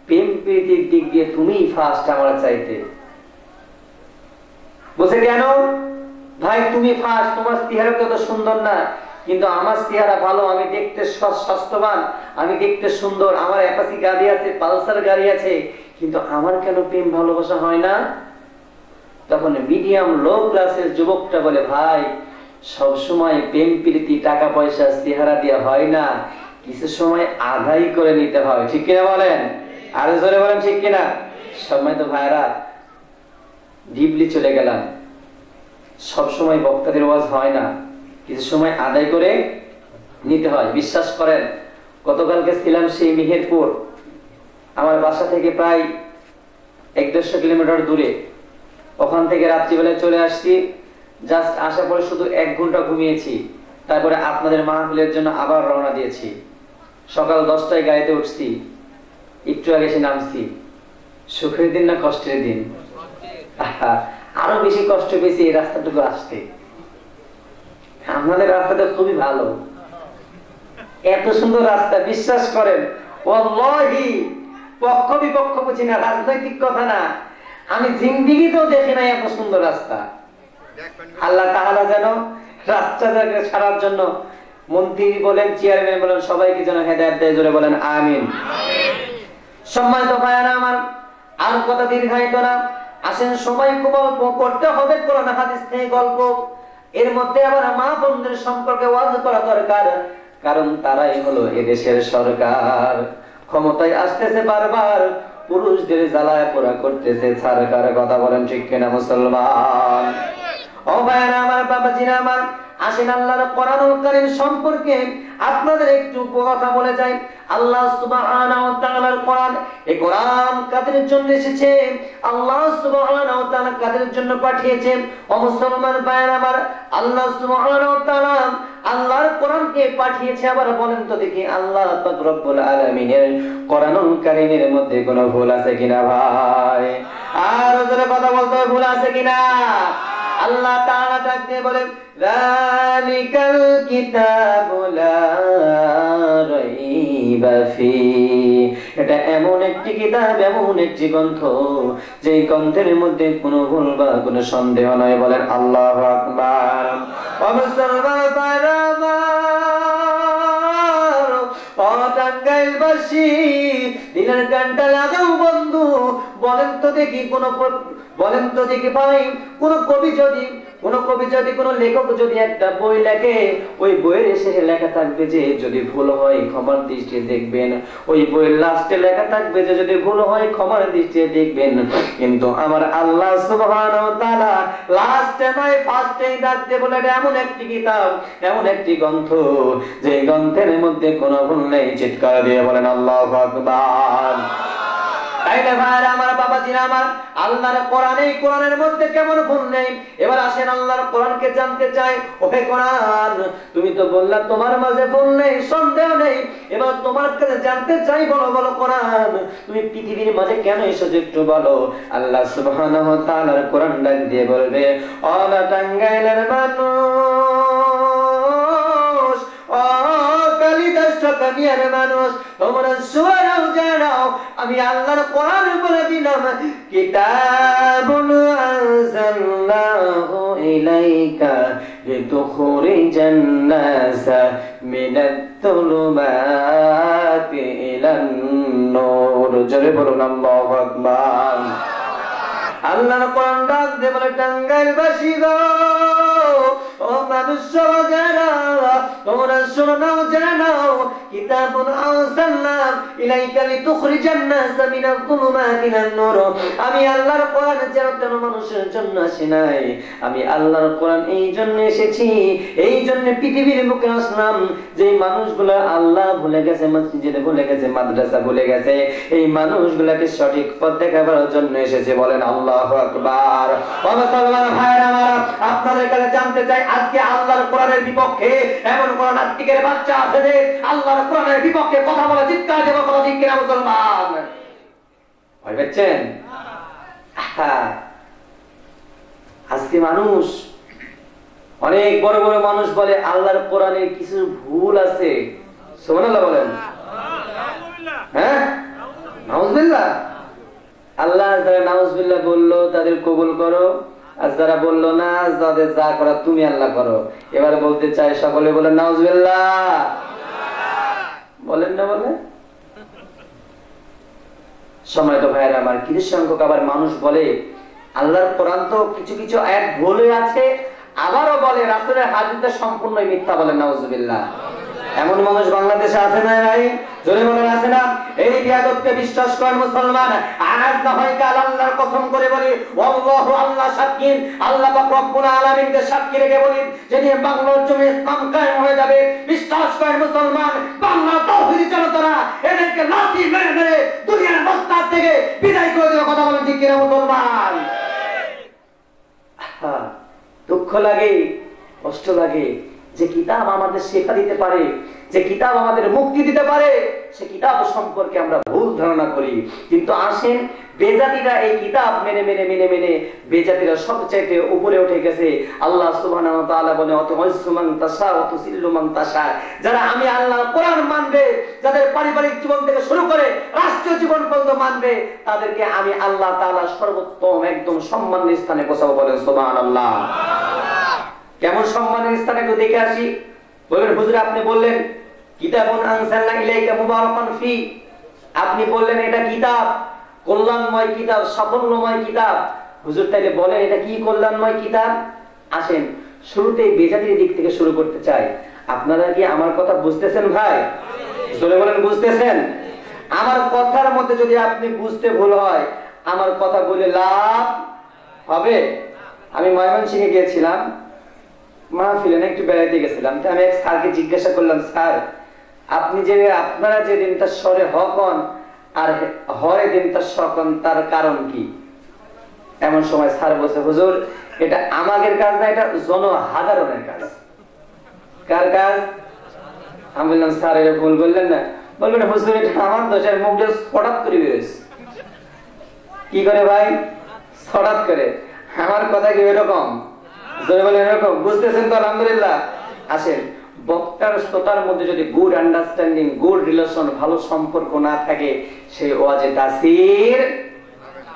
প্রেম প্রীতির দিক দিয়ে তুমিই ফার্স্ট আমার চাইতে। বলছে কেন ভাই তুমি ফার্স্ট, তোমার চেহারা তো সুন্দর না, কিন্তু আমার চেহারা ভালো, আমি দেখতে স্বাস্থ্যবান, আমি দেখতে সুন্দর, আমার অ্যাপাচি গাড়ি আছে, পালসার গাড়ি আছে, কিন্তু আমার কেন প্রেম ভালোবাসা হয় না? তখন মিডিয়াম লো ক্লাসের যুবকটা বলে ভাই সব সময় প্রেম প্রীতি টাকা পয়সা চেহারা দিয়ে হয় না, কিছু সময় আদায় করে নিতে হয়। ঠিক কিনা বলেন? আরো জোরে বলেন ঠিক কিনা? সময় তো ভাইরা ডিপলি চলে গেলাম, সব সময় বক্তাদের ওয়াজ হয় না, কিছু সময় আদায় করে নিতে হয়। বিশ্বাস করেন গতকালকে ছিলাম সেই মেহেরপুর, আমার বাসা থেকে প্রায় 1-150 কিলোমিটার দূরে। ওখান থেকে রাত্রিবেলায় চলে আসছি, জাস্ট আসার পরে শুধু 1 ঘন্টা ঘুমিয়েছি, তারপরে আপনাদের মাহফিলের জন্য আবার রওনা দিয়েছি। সকাল 10টায় গাড়িতে উঠছি, একটু আগে এসে নামছি। সুখের দিন না কষ্টের দিন? আরো বেশি কষ্ট পেয়েছি এই রাস্তাটুকু আসতে। আপনাদের রাস্তাটা খুবই ভালো, এত সুন্দর রাস্তা, বিশ্বাস করেন ওয়াল্লাহি পক্ষ বিপক্ষ বুঝি না, রাজনৈতিক কথা না, আমি জিন্দিগিতেও দেখি না এত সুন্দর রাস্তা। আল্লাহ তাআলা যেন রাস্তাটাকে সারার জন্য মন্ত্রী বলেন, চেয়ারম্যান বলেন, সবাইকে যেন হেদায়েত দেয়। জোরে বলেন আমিন। সম্মানিত ভাইরা আমার, আর কথা দীর্ঘায়িত না, আসেন সময় গল্প করতে হবে, কোরআন হাদিস থেকে গল্প, এর মধ্যে আবার মা বোনদের সম্পর্কে ওয়াজ করা দরকার, কারণ তারাই হলো এদেশের সরকার। ক্ষমতায় আসতেছে বারবার, পুরুষদের জ্বালায় পোড়া করতেছে সরকার। কথা বলেন ঠিক কিনা মুসলমান? ও ভাইরা আমার, বাবাজিরা আমার, আসেন আল্লাহর কোরআনুল কারীম সম্পর্কে আপনাদের একটু কথা বলে যাই। আল্লাহ সুবহানাহু ওয়া তাআলার কোরআন, এই কোরআন কাদের জন্য এসেছে? আল্লাহ সুবহানাহু ওয়া তাআলা কাদের জন্য পাঠিয়েছেন? ও মুসলমান ভাইরা আমার, আল্লাহ সুবহানাহু ওয়া তাআলা আল্লাহর কোরআনকে পাঠিয়েছে। আবার বলেন তো দেখি, আল্লাহ পাক রব্বুল আলামিনের কোরআনুল কারীমের মধ্যে কোনো ভুল আছে কিনা ভাই? আর ওদের কথা বলতে ভুল আছে কিনা? আল্লাহ তাআলা ডাক দিয়ে বলেন, যালিকাল কিতাবু লা রাইবা ফি, এটা এমন একটি কিতাব, এমন একটি গ্রন্থ, যে গ্রন্থের মধ্যে কোনো ভুল বা কোনো সন্দেহ নয়। বলেন আল্লাহু আকবার। ও মুসলমান ভাইরা আমার, ও টাঙ্গাইলবাসী, দিনের গানটা লাগাও বন্ধু। বলেন তো দেখি বলেন তো দেখি ভাই, কোন কবি যদি কোন লেখক যদি একটা বই লেখে, ওই বইয়ের শেষে লেখা থাকবে যে যদি ভুল হয় ক্ষমার দৃষ্টিতে দেখবেন, ওই বইয়ের লাস্টে লেখা থাকবে যে যদি ভুল হয় ক্ষমার দৃষ্টিতে দেখবেন। কিন্তু আমার আল্লাহ সুবহানাহু ওয়া তাআলা লাস্টে নয় ফার্স্টেই ডাকতে বলে, এটা এমন একটি কিতাব, এমন একটি গ্রন্থ, যে গ্রন্থের মধ্যে কোনো ভুল নেই। চিৎকার দিয়ে বলেন আল্লাহু আকবার। তাইলে ভাইরা আমার, বাবাজিরা আমার, আল্লাহর কোরআন, এই কোরআনের মধ্যে কেমন ভুল নেই? এবার আসেন আল্লাহর কোরআনকে জানতে চাই। ওহে কোরআন, তুমি তো বললা তোমার মাঝে ভুল নেই, সন্দেহ নেই, এবার তোমার কাছে জানতে চাই, বলো বলো কোরআন, তুমি পৃথিবীর মাঝে কেন এসেছো একটু বলো। আল্লাহ সুবহানাহু ওয়া তাআলার কোরআন ডাক দিয়ে বলবে, ও টাঙ্গাইলের মানুষ, ও কালিদাস কানিয়ার মানুষ, তোমরা শুয়াও জানাও, আমি আল্লাহর কোরআন বলে দিলাম, কিতাবুন আনজালনাহু ইলাইকা লিতুখরিজান নাসা মিনাত তুলুমাতি ইলান নূর। জোরে বলুন আল্লাহু আকবার। আল্লাহর কোরআন ডাক দিয়ে বলে, টাঙ্গাইলবাসী গো, ও মানুষ যারা, তোমরা শোনাও জানাও, কিতাবুন আনজালনা ইলাইকা লিতুখরিজান নাসা মিনাত তুলুমাতি ইলান নূর। আমি আল্লাহর কোরআন যেন মানুষের জন্য আসে নাই, আমি আল্লাহর কোরআন এই জন্য এসেছি, এই জন্য পৃথিবীর বুকে আসলাম, যে মানুষগুলো আল্লাহ ভুলে গেছে, মসজিদ ভুলে গেছে, মাদ্রাসা ভুলে গেছে, এই মানুষগুলোকে সঠিক পথ দেখাবার জন্য এসেছে। বলেন আল্লাহু আকবার। ও মুসলমান ভাইরা আমার, আপনাদের কাছে জানতে চাই, আজকে আল্লাহর কোরআনের বিপক্ষে এমন কোন নাস্তিকের বাচ্চা আছে যে আল্লাহর কোরআনের বিপক্ষে কথা বলে চিৎকার দেব, কথা ঠিক কিনা মুসলমান? ভয় পাচ্ছেন? আজকে মানুষ, অনেক বড় বড় মানুষ বলে আল্লাহর কোরআনে কিছু ভুল আছে। সুবহানাল্লাহ বলেন। হ্যাঁ, নাউজুবিল্লাহ। আল্লাহ যারা নাউজুবিল্লাহ বললো তাদের কবুল করো, আর যারা বললো না তাদের যা করা তুমি আল্লাহ করো। এবার বলতে চাই সকলে বলেন নাউজুবিল্লাহ, বলেন না বলেন। সময় তো ভাইয়েরা আমার, কিছু সংখ্যক আবার মানুষ বলে আল্লাহর কোরআন তো কিছু কিছু আয়াত ভুল আছে, আবারও বলে রাসূলের হাদিসে সম্পূর্ণ মিথ্যা, বলেন নাউজুবিল্লাহ। এমন মানুষ বাংলাদেশে আছে না ভাই? জোরে বলেন আছে না? এই বিয়াদতকে বিশ্বাস করেন মুসলমান। আজ না হয় কাল আল্লাহর কসম করে বলি, আল্লাহু আল্লাহ সাক্ষী, আল্লাহ পাক রব্বুল আলামিনকে সাক্ষী রেখে বলি, যেদিন বাংলার জমি ইসলাম কায়েম হয়ে যাবে, বিশ্বাস করেন মুসলমান, বাংলা তাওহীদি জনতারা এদেরকে লাঠি মেরে মেরে দুনিয়ার মসনদ থেকে বিদায় করে দেওয়ার কথা বলেন, ঠিক কিনা মুসলমান? দুঃখ লাগে, কষ্ট লাগে যে কিতাব আমাদের শিক্ষা দিতে পারে, যে কিতাব আমাদের মুক্তি দিতে পারে, সে কিতাব সম্পর্কে আমরা ভুল ধারণা করি। কিন্তু আসেন, বেজাতিরা এই কিতাব মেনে মেনে মেনে মেনে বেজাতিরা সবচাইতে উপরে উঠে গেছে। আল্লাহ সুবহানাহু ওয়া তাআলা বলে, অতুইসু মান তাশা ওয়া তুসিল্লু মান তাশা, যারা আমি আল্লাহর কোরআন মানবে, যাদের পারিবারিক জীবন থেকে শুরু করে রাষ্ট্রীয় জীবন পর্যন্ত মানবে, তাদেরকে আমি আল্লাহ তাআলা সর্বোত্তম একদম সম্মানের স্থানে পৌঁছাবো, বলেন সুবহানাল্লাহ। কেমন সম্মানের স্থানে একটু দেখে আসি। বলবেন হুজুর আপনি বললেন কিতাবুন আনসালনা ইলাইকা মুবারাকান ফি, আপনি বললেন এটা কিতাব কল্যাণময় কিতাব, সাফল্যময় কিতাব। হুজুর তাইলে বলেন এটা কি কল্যাণময় কিতাব? আসেন শুরুতেই বেজাতির দিক থেকে শুরু করতে চাই। আপনারা কি আমার কথা বুঝতেছেন ভাই? জোরে বলেন বুঝতেছেন? আমার কথার মধ্যে যদি আপনি বুঝতে ভুল হয়, আমার কথা বলে লাভ হবে? আমি ময়মনসিংহে গিয়েছিলাম, মাহফিলে একটু বেড়াইতে গেছিলাম। তো আমি এক স্যারকে জিজ্ঞাসা করলাম, স্যার আপনি যে আপনারা যে দিনটা স্বরে হকন আর হরে দিনটা সকন, তার কারণ কি? এমন সময় স্যার বলছে, হুজুর এটা আমাদের কাজ না, এটা জনসাধারণের কাজ। কার কাজ? আমি বললাম স্যার এটা ভুল বললেন না। বলবেন হুজুর এটা আমার দোষের, মুখ দিয়ে হঠাৎ করে বেরোচ্ছে। কি করে ভাই? হঠাৎ করে। আমার কথা কি এরকম? এরকম বুঝতেছেন তো? আলহামদুলিল্লাহ। আসেন, বক্তার শ্রোতার মধ্যে যদি গুড আন্ডারস্ট্যান্ডিং, গুড রিলেশন, ভালো সম্পর্ক না থাকে, সেই ওয়াজে তাসির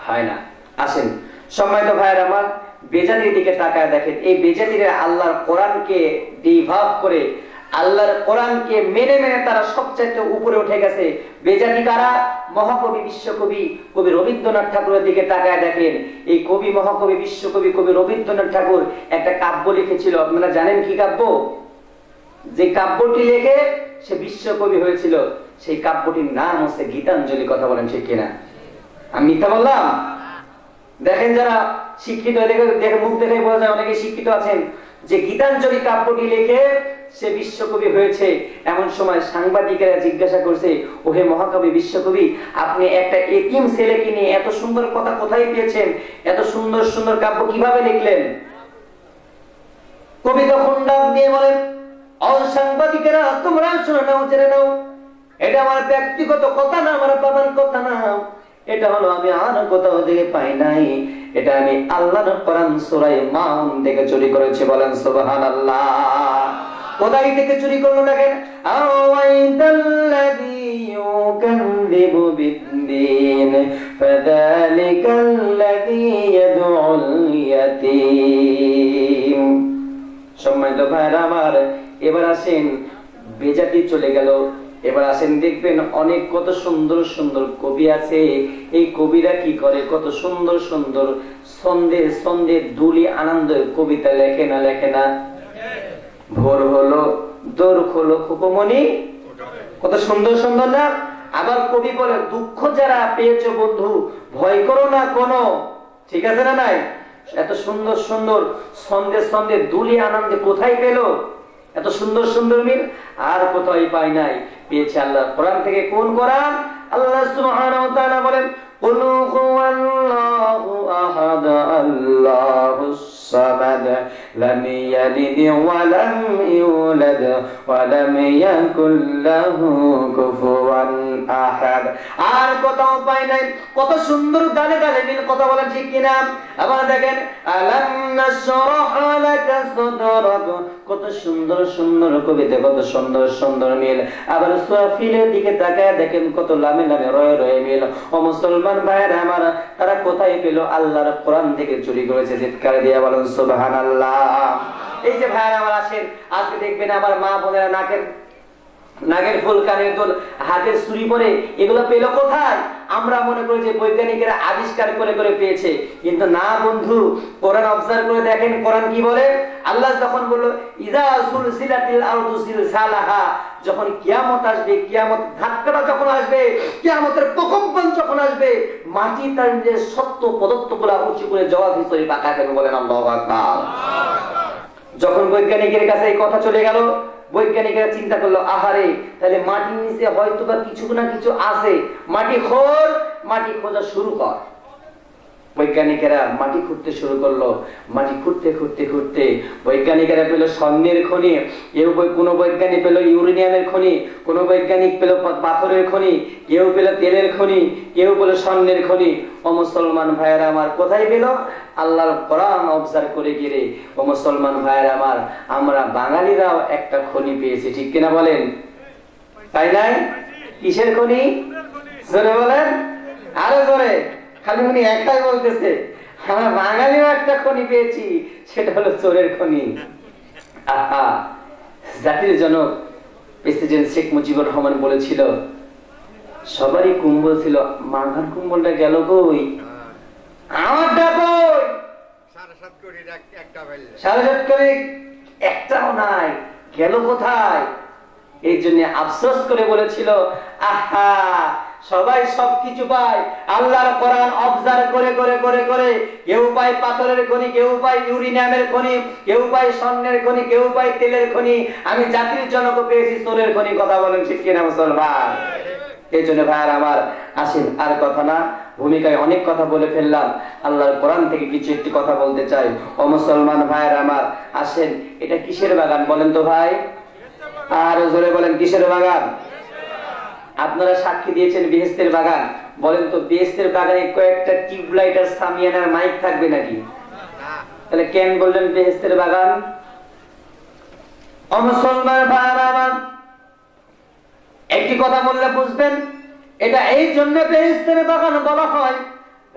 হয় না। আসেন সম্মানিত ভাইয়ের আমার, বেজাতির দিকে তাকায় দেখেন। এই বেজাতিরা আল্লাহর কোরআনকে ডিভাব করে, আল্লাহর কোরআনকে মেনে মেনে তারা সবচাইতে উপরে উঠে গেছে। বেজাতি কারা? মহাকবি বিশ্বকবি কবি রবীন্দ্রনাথ ঠাকুরের দিকে তাকায় দেখেন। এই কবি মহাকবি বিশ্বকবি কবি রবীন্দ্রনাথ ঠাকুর একটা কাব্য লিখেছিল। আপনারা জানেন কি কাব্য? যে কাব্যটি লিখে সে বিশ্বকবি হয়েছিল, সেই কাব্যটির নাম হচ্ছে গীতাঞ্জলি। কথা বলেন ঠিক কিনা? আমি মিথ্যা বললাম? দেখেন যারা শিক্ষিত, দেখে মুখ দেখে বোঝা যায় অনেকে শিক্ষিত আছেন, যে গীতাঞ্জলি কাব্যটি লিখে সে বিশ্বকবি হয়েছে। এমন সময় সাংবাদিকেরা জিজ্ঞাসা করছে, ওহে মহাকবি বিশ্বকবি, আপনি একটা এতিম ছেলেকে নিয়ে এত সুন্দর কথা কোথায় পেয়েছেন? এত সুন্দর সুন্দর কাব্য কিভাবে লিখলেন? কবি তখন ডাক দিয়ে বলেন, ও সাংবাদিকেরা তোমরা শুনে নাও, জেনে নাও, এটা আমার ব্যক্তিগত কথা না, আমার বাবার কথা না, এটা হলো আমি আর কোথাও থেকে পাই নাই, এটা আমি আল্লাহর কোরআন সূরা মাউন থেকে চুরি করেছি। বলেন সুবহানাল্লাহ। কোথায় থেকে চুরি করলো দেখেন। আওয়াইদাল্লাযী ইউকাযযিবু বিদ্দীন ফাযালিকাল্লাযী ইয়াদউল ইয়াতীম। সম্মানিত ভাইরা আমার, এবার আসেন, বেজাতি চলে গেল। এবার আসেন দেখবেন অনেক কত সুন্দর সুন্দর কবি আছে। এই কবিরা কি করে? কত সুন্দর সুন্দর ছন্দে ছন্দে দুলি আনন্দের কবিতা লেখে না লেখে না? ভোর হলো দোর হলো খুকুমনি, কত সুন্দর সুন্দর না? আবার কবি বলে, দুঃখ যারা পেয়েছো বন্ধু ভয় করো না কোনো, ঠিক আছে না নাই? এত সুন্দর সুন্দর ছন্দে ছন্দে দুলি আনন্দে কোথায় পেল এত সুন্দর সুন্দর মিল? আর কোথায় পাই নাই, পেয়েছে আল্লাহ কোরআন থেকে। কোন কোরআন? আল্লাহ সুবহানাহু ওয়া তাআলা বলেন, কুল হুয়াল্লাহু আহাদ আল্লাহুস সামাদ লাম ইয়ালিদ ওয়া লাম ইউলাদ ওয়া লাম ইয়াকুল লাহু কুফুয়ান আহাদ। আর কোথাও পাই নাই। কত সুন্দর গানে গানে মিল, কথা বলেন ঠিক কিনা? আবার দেখেন, আলাম নাশরাহ লাকা সাদরাক, কত সুন্দর সুন্দর কবিতা, কত সুন্দর সুন্দর মিল। আবার সূরা ফিলের দিকে তাকায় দেখেন, কত লামে লামে রয়ে রয়ে মিল। ও মুসলমান মুসলমান ভাইয়েরা আমার, তারা কোথায় পেল? আল্লাহর কোরআন থেকে চুরি করেছে। চিৎকার দিয়ে বলেন সুবহানাল্লাহ। এই যে ভাইয়েরা আমার আসেন, আজকে দেখবেন আমার মা বোনেরা নাগের ফুল, কানের দুল, হাতের চুরি পরে, এগুলো পেল কোথায়? আমরা মনে করি যে বৈজ্ঞানিকেরা আবিষ্কার করে করে পেয়েছে, কিন্তু না বন্ধু, কোরআন অবজার্ভ করে দেখেন কোরআন কি বলে। আল্লাহ যখন বলল ইযা সুলসিলাতিল আরদু সিলসালাহা, যখন কিয়ামত আসবে, কিয়ামত ধাক্কাটা যখন আসবে, কিয়ামতের প্রকম্পন যখন আসবে, মাটি তার যে সত্য পদার্থগুলো উঁচু করে জবাব হিসেবে পাকা ফেলবে। বলেন আল্লাহু আকবার। যখন বৈজ্ঞানিকের কাছে এই কথা চলে গেল, বৈজ্ঞানিকরা চিন্তা করলো, আহারে, তাহলে মাটির নিচে হয়তো বা কিছু না কিছু আছে, মাটি খোঁজ, মাটি খোঁজা শুরু কর। বৈজ্ঞানিকেরা মাটি খুঁড়তে শুরু করলো। মাটি খুঁড়তে খুঁড়তে খুঁড়তে বৈজ্ঞানিকেরা পেল স্বর্ণের খনি, কোন বৈজ্ঞানিক পেল ইউরেনিয়ামের খনি, কোন বৈজ্ঞানিক পেল পাথরের খনি, কেউ পেল তেলের খনি, কেউ পেল স্বর্ণের খনি। ও মুসলমান ভাইয়েরা আমার, কোথায় পেল? আল্লাহর কোরআন অবজার্ভ করে গিয়ে। ও মুসলমান ভাইয়েরা আমার, আমরা বাঙালিরাও একটা খনি পেয়েছি, ঠিক কিনা বলেন? তাই নাই? কিসের খনি? জোরে বলেন, আরো জোরে। খালি উনি একটাই বলতেছে, আমরা বাঙালিও একটা খনি পেয়েছি, সেটা হলো চোরের খনি। আহা, জাতির জনক প্রেসিডেন্ট শেখ মুজিবুর রহমান বলেছিল, সবারই কুম্বল ছিল, মাঘার কুম্বলটা গেল কই? আমারটা কই? 7.5 কোটি একটাও নাই, গেল কোথায়? এই জন্য আফসোস করে বলেছিল, আহা, সবাই সবকিছু পায়, আল্লাহর কোরআন অবজার্ভ করে করে করে করে কেউ পায় পাথরের খনি, কেউ পায় ইউরেনিয়ামের খনি, কেউ পায় স্বর্ণের খনি, কেউ পায় তেলের খনি, আমি জাতির জনক পেয়েছি চোরের খনি। কথা বলেন ঠিক কিনা মুসলমান? এই জন্য ভাইয়ার আমার, আসেন আর কথা না, ভূমিকায় অনেক কথা বলে ফেললাম, আল্লাহর কোরআন থেকে কিছু একটি কথা বলতে চাই। ও মুসলমান ভাইয়ার আমার, আসেন, এটা কিসের বাগান বলেন তো ভাই? আর জোরে বলেন, কিসের বাগান? আপনারা সাক্ষী দিয়েছেন বেহেশতের বাগান। বলেন তো, বেহেশতের বাগানে কয়েকটা টিউবলাইট আর সামিয়ানার মাইক থাকবে নাকি? তাহলে কেন বললেন বেহেশতের বাগান? ও মুসলমান ভাইরা আমার, একটি কথা বললে বুঝবেন, এটা এই জন্য বেহেশতের বাগান বলা হয়,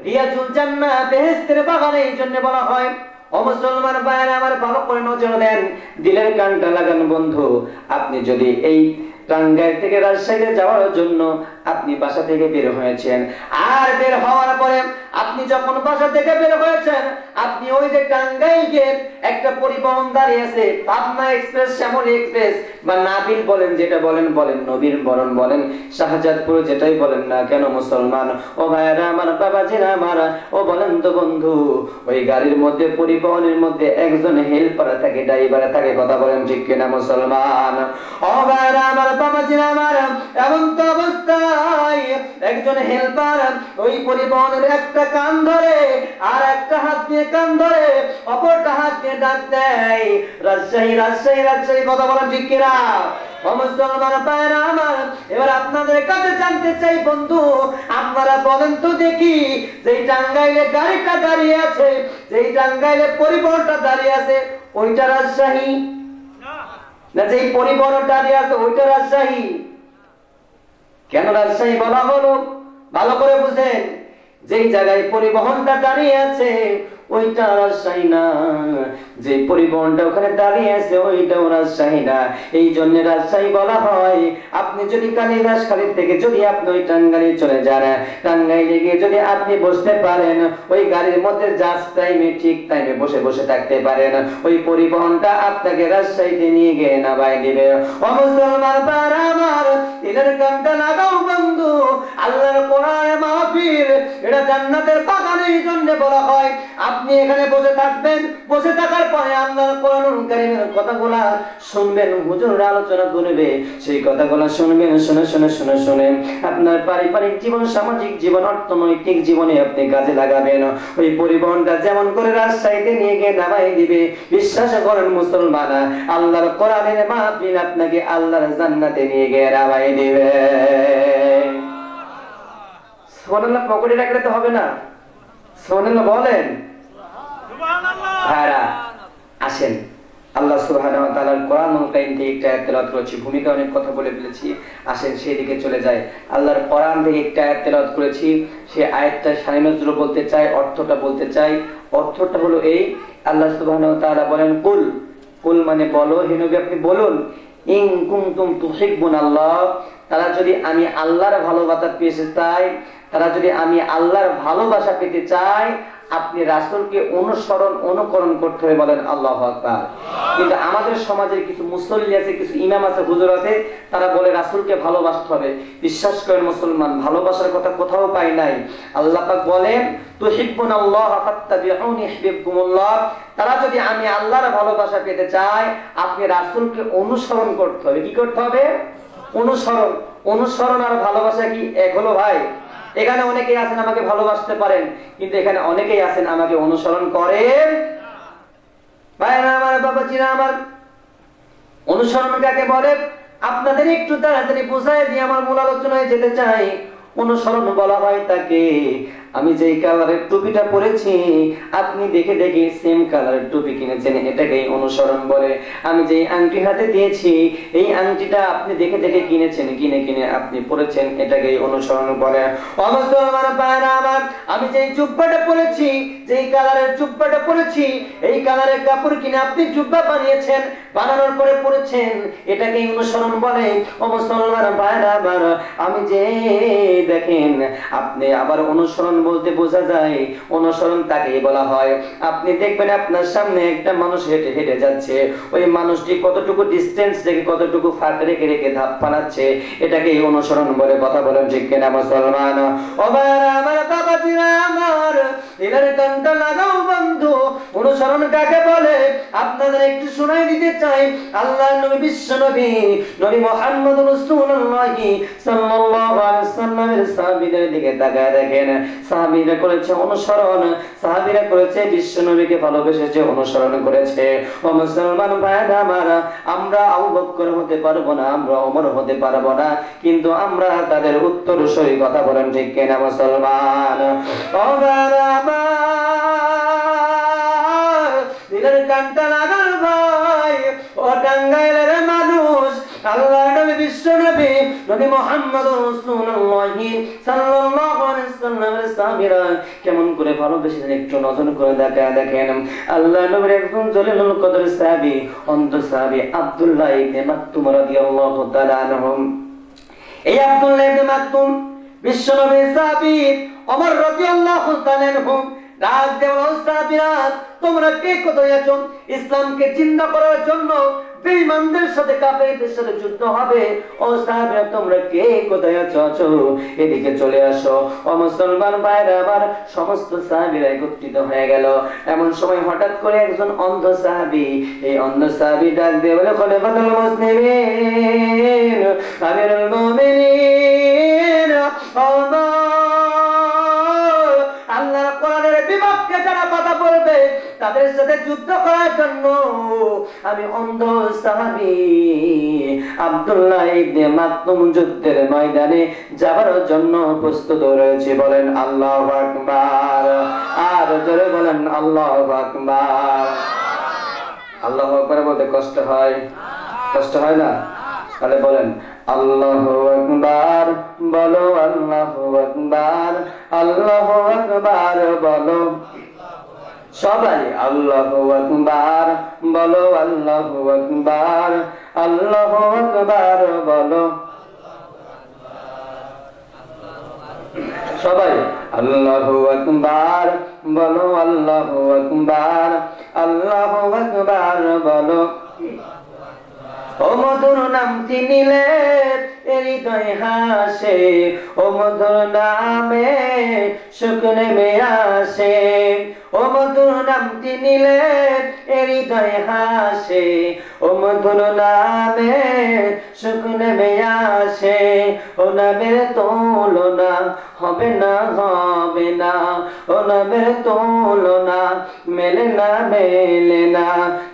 রিয়াজুল জান্নাহ বেহেশতের বাগান এই জন্য বলা হয়। ও মুসলমান ভাইরা আমার, ভালো করে নজর দেন, দিলের কানটা লাগান বন্ধু। আপনি যদি এই টাঙ্গাইল থেকে রাজশাহীতে যাওয়ার জন্য আপনি বাসা থেকে বের হয়েছেন, আর বের হওয়ার পরে আপনি যখন বাসা থেকে বের হয়েছেন, আপনি ওই যে টাঙ্গাইল গেট একটা পরিবহন দাঁড়িয়ে আছে, পাবনা এক্সপ্রেস, শ্যামলী এক্সপ্রেস বা নাবিল বলেন, যেটা বলেন বলেন, নবীর বরণ বলেন, শাহজাদপুর যেটাই বলেন না কেন মুসলমান, ও ভাইরা আমার, বাবাজিরা আমার, ও বলেন তো বন্ধু, ওই গাড়ির মধ্যে, পরিবহনের মধ্যে একজন হেল্পার থাকে, ড্রাইভার থাকে। কথা বলেন ঠিক কিনা মুসলমান? ও ভাইরা আমার, বাবাজিরা আমার, এমন তো অবস্থায় একজন হেল্পার ওই পরিবহনের একটা কান ধরে আর একটা হাত দিয়ে কান ধরে, অপরটা হাত দিয়ে ডাক দেয়, রাজশাহী রাজশাহী রাজশাহী। কথা বলেন ঠিক কিনা? মুসলমান ভাইরা আমার, এবার আপনাদের কাছে জানতে চাই বন্ধু, আপনারা বলেন তো দেখি, যেই টাঙ্গাইলে গাড়িটা দাঁড়িয়ে আছে, যেই টাঙ্গাইলে পরিবহনটা দাঁড়িয়ে আছে, ওইটা রাজশাহী না যেই পরিবহন দাঁড়িয়ে আছে ওইটা রাজশাহী? কেন রাজশাহী বলা হলো? ভালো করে বুঝেন, যেই জায়গায় পরিবহনটা দাঁড়িয়ে আছে ওইটা রাজশাহী না, যে পরিবহনটা ওখানে দাঁড়িয়ে আছে ওইটাও রাজশাহী না। এই জন্য রাজশাহী বলা হয়। আপনি যদি কালিদাসখালী থেকে যদি আপনি ওই টাঙ্গাইলে চলে যান, টাঙ্গাইলে গিয়ে যদি আপনি বসতে পারেন, ওই গাড়ির মধ্যে জাস্ট টাইমে, ঠিক টাইমে বসে বসে থাকতে পারেন, ওই পরিবহনটা আপনাকে রাজশাহীতে নিয়ে গিয়ে নামাই দিবে। ও মুসলমান ভাইরা আমার, দিলের কানটা লাগাও বন্ধু, আল্লাহর কোরআন মাহফিল এটা জান্নাতের বাগান, এই জন্য বলা হয়। আপনি এখানে বসে থাকবেন, বসে থাকার পরে আল্লাহর কোরআনুল কারীমের কথাগুলো শুনবেন, হুজুররা আলোচনা করবে, সেই কথাগুলো শুনবেন, শুনে শুনে শুনে শুনে আপনার পারিবারিক জীবন, সামাজিক জীবন, অর্থনৈতিক জীবনে আপনি কাজে লাগাবেন। ওই পরিবহনটা যেমন করে রাজশাহীতে নিয়ে গিয়ে নামাই দিবে, বিশ্বাস করেন মুসলমান, আল্লাহর কোরআনের মাহফিল আপনাকে আল্লাহর জান্নাতে নিয়ে গিয়ে নামাই দিবে। সুবহানাল্লাহ পকেটে রাখলে তো হবে না, সুবহানাল্লাহ বলেন। ভাইরা আসেন, আল্লাহ সুবহানাহু ওয়া তাআলার কোরআনুল কারীম থেকে একটা আয়াত তেলাওয়াত করেছি, ভূমিকা অনেক কথা বলে ফেলেছি, আসেন সেই দিকে চলে যায়। আল্লাহর কোরআন থেকে একটা আয়াত তেলাওয়াত করেছি, সেই আয়াতটা সানি নজরুল বলতে চাই, অর্থটা বলতে চাই। অর্থটা হলো এই, আল্লাহ সুবহানাহু ওয়া তাআলা বলেন কুল, কুল মানে বলো, হে নবী আপনি বলুন, ইন কুনতুম তুহিব্বুনাল্লাহ, তারা যদি আমি আল্লাহর ভালোবাসা পেতে চাই, তারা যদি আমি আল্লাহর ভালোবাসা পেতে চাই, আপনি রাসূলকে অনুকরণ করতে হবে, বলেন আল্লাহু আকবার। কিন্তু আমাদের সমাজের কিছু মুসল্লি আছে, কিছু ইমাম আছে, হুজুর আছে, তারা বলে রাসূলকে ভালোবাসতে হবে। বিশ্বাস করেন মুসলমান, ভালোবাসার কথা কোথাও পাই নাই। আল্লাহ পাক বলেন তুহিব্বুনাল্লাহ ফাত্তাবিউনি ইউহিব্বুকুমুল্লাহ, তারা যদি আমি আল্লাহর ভালোবাসা পেতে চাই, আপনি রাসূলকে অনুসরণ করতে হবে। কি করতে হবে? অনুসরণ। অনুসরণ আর ভালোবাসা কি এক হলো ভাই? এখানে অনেকেই আছেন আমাকে ভালোবাসতে পারেন, কিন্তু এখানে অনেকেই আছেন আমাকে অনুসরণ করেন। ভাইরা আমার, বাবাজিরা আমার, অনুসরণ কাকে বলে আপনাদের একটু তাড়াতাড়ি বুঝাই দিয়ে আমার মূল আলোচনায় যেতে চাই। অনুসরণ বলা হয় তাকে, আমি যেই কালারের টুপিটা পরেছি আপনি দেখে দেখে সেম কালারের টুপি কিনেছেন, এটাকেই অনুসরণ বলে। আমি যেই আংটি হাতে দিয়েছি এই আংটিটা আপনি দেখে দেখে কিনেছেন, কিনে কিনে আপনি পরেছেন, এটাকেই অনুসরণ বলে। আমি যেই জুব্বাটা পরেছি, যেই কালারের জুব্বাটা পরেছি, এই কালারের কাপড় কিনে আপনি জুব্বা বানিয়েছেন, বানানোর পরে পরেছেন, এটাকেই অনুসরণ বলে। ও মুসলমান ভাইরা আমার, আমি যে দেখেন আপনি আবার অনুসরণ বলতে বোঝা যায়, অনুসরণ তাকেই বলা হয়। আপনি দেখবেন আপনার সামনে একটা মানুষ হেঁটে হেঁটে যাচ্ছে, ওই মানুষটি কতটুকু ডিস্টেন্স রেখে, কতটুকু ফাঁক রেখে রেখে ধাপ বানাচ্ছে, এটাকেই অনুসরণ বলে। কথা বলেন ঠিক কিনা মুসলমান? ও ভাইরা আমার, বাবাজিরা আমার, দিলের কানটা লাগাও বন্ধু। অনুসরণ কাকে বলে আপনাদের একটু শোনাই দিতে চাই। আল্লাহর নবী, বিশ্ব নবী, নবী মুহাম্মদ রাসূলুল্লাহ সাল্লাল্লাহু আলাইহি ওয়াসাল্লামের সাহাবীদের দিকে তাকায় দেখেন, সাহাবীরা করেছে অনুসরণ, সাহাবীরা করেছে বিশ্ব নবীকে ভালোবেসেছে, অনুসরণ করেছে। ও মুসলমান ভাইরা আমার, আমরা আবু বকর হতে পারবো না, আমরা ওমর হতে পারবো না, কিন্তু আমরা তাদের উত্তরসূরি। কথা বলেন ঠিক কিনা মুসলমান? ও ভাইরা আমার, দিলের কানটা লাগাল ভাই, ও টাঙ্গাইলের মানুষ, আল্লাহর নবী, বিশ্ব নবী, নবী মুহাম্মদ রাসূলুল্লাহ সাল্লাল্লাহু আলাইহি ওয়াসাল্লামের সাহাবীরা কেমন করে ভালোবেসেছেন একটু নজর করে দেখেন। আল্লাহর নবীর একজন জলিলুল কদর সাহাবী, অন্ধ সাহাবী আব্দুল্লাহ ইবনে মাকতুম রাদিয়াল্লাহু তাআলা আনহু। এই আব্দুল্লাহ ইবনে মাকতুম বিশ্ব নবীর সাহাবী, ওমর রাদিয়াল্লাহু তাআলা আনহু রাজ দেওয়া সাহাবীরা, তোমরা কে কোথায় আছো? ইসলামকে জিন্দা করার জন্য বেঈমানদের সাথে, কাফেরদের সাথে যুদ্ধ হবে। ও সাহাবীরা, তোমরা কে কোথায় আছো? এদিকে চলে আসো। ও মুসলমান ভাইরা আমার, সমস্ত সাহাবীরা একত্রিত হয়ে গেল। এমন সময় হঠাৎ করে একজন অন্ধ সাহাবী, এই অন্ধ সাহাবী ডাক দিয়ে বলে, খলিফাতুল মুসলিমিন, আমিরুল মুমিনিন, আল্লাহর কোরআনের বিপক্ষে যারা কথা বলবে তাদের সাথে যুদ্ধ করার জন্য আমি অন্ধ সাহাবী আব্দুল্লাহ ইবনে মাকতুম যুদ্ধের ময়দানে যাবার জন্য প্রস্তুত রয়েছে। বলেন আল্লাহু আকবার। আর জোরে বলেন আল্লাহু আকবার। আল্লাহু আকবার বলতে কষ্ট হয়? কষ্ট হয় না? তাহলে বলেন আল্লাহু আকবার, বলো আল্লাহু আকবার, আল্লাহু আকবার বলো সবাই, আল্লাহু আকবার বলো, আল্লাহু আকবার, আল্লাহু আকবার বলো সবাই, আল্লাহু আকবার বলো, আল্লাহু আকবার, আল্লাহু আকবার বলো। ও মধুর নামটি নিলে হৃদয় হাসে, ও মধুর নামে সুখ নেমে আসে, ও মধুর নামটি নিলে হৃদয় হাসে, ও মধুর নামে সুখ নেমে আসে। ও নামের তুলনা হবে না, হবে না, ও নামের তুলনা মেলে না, মেলে না,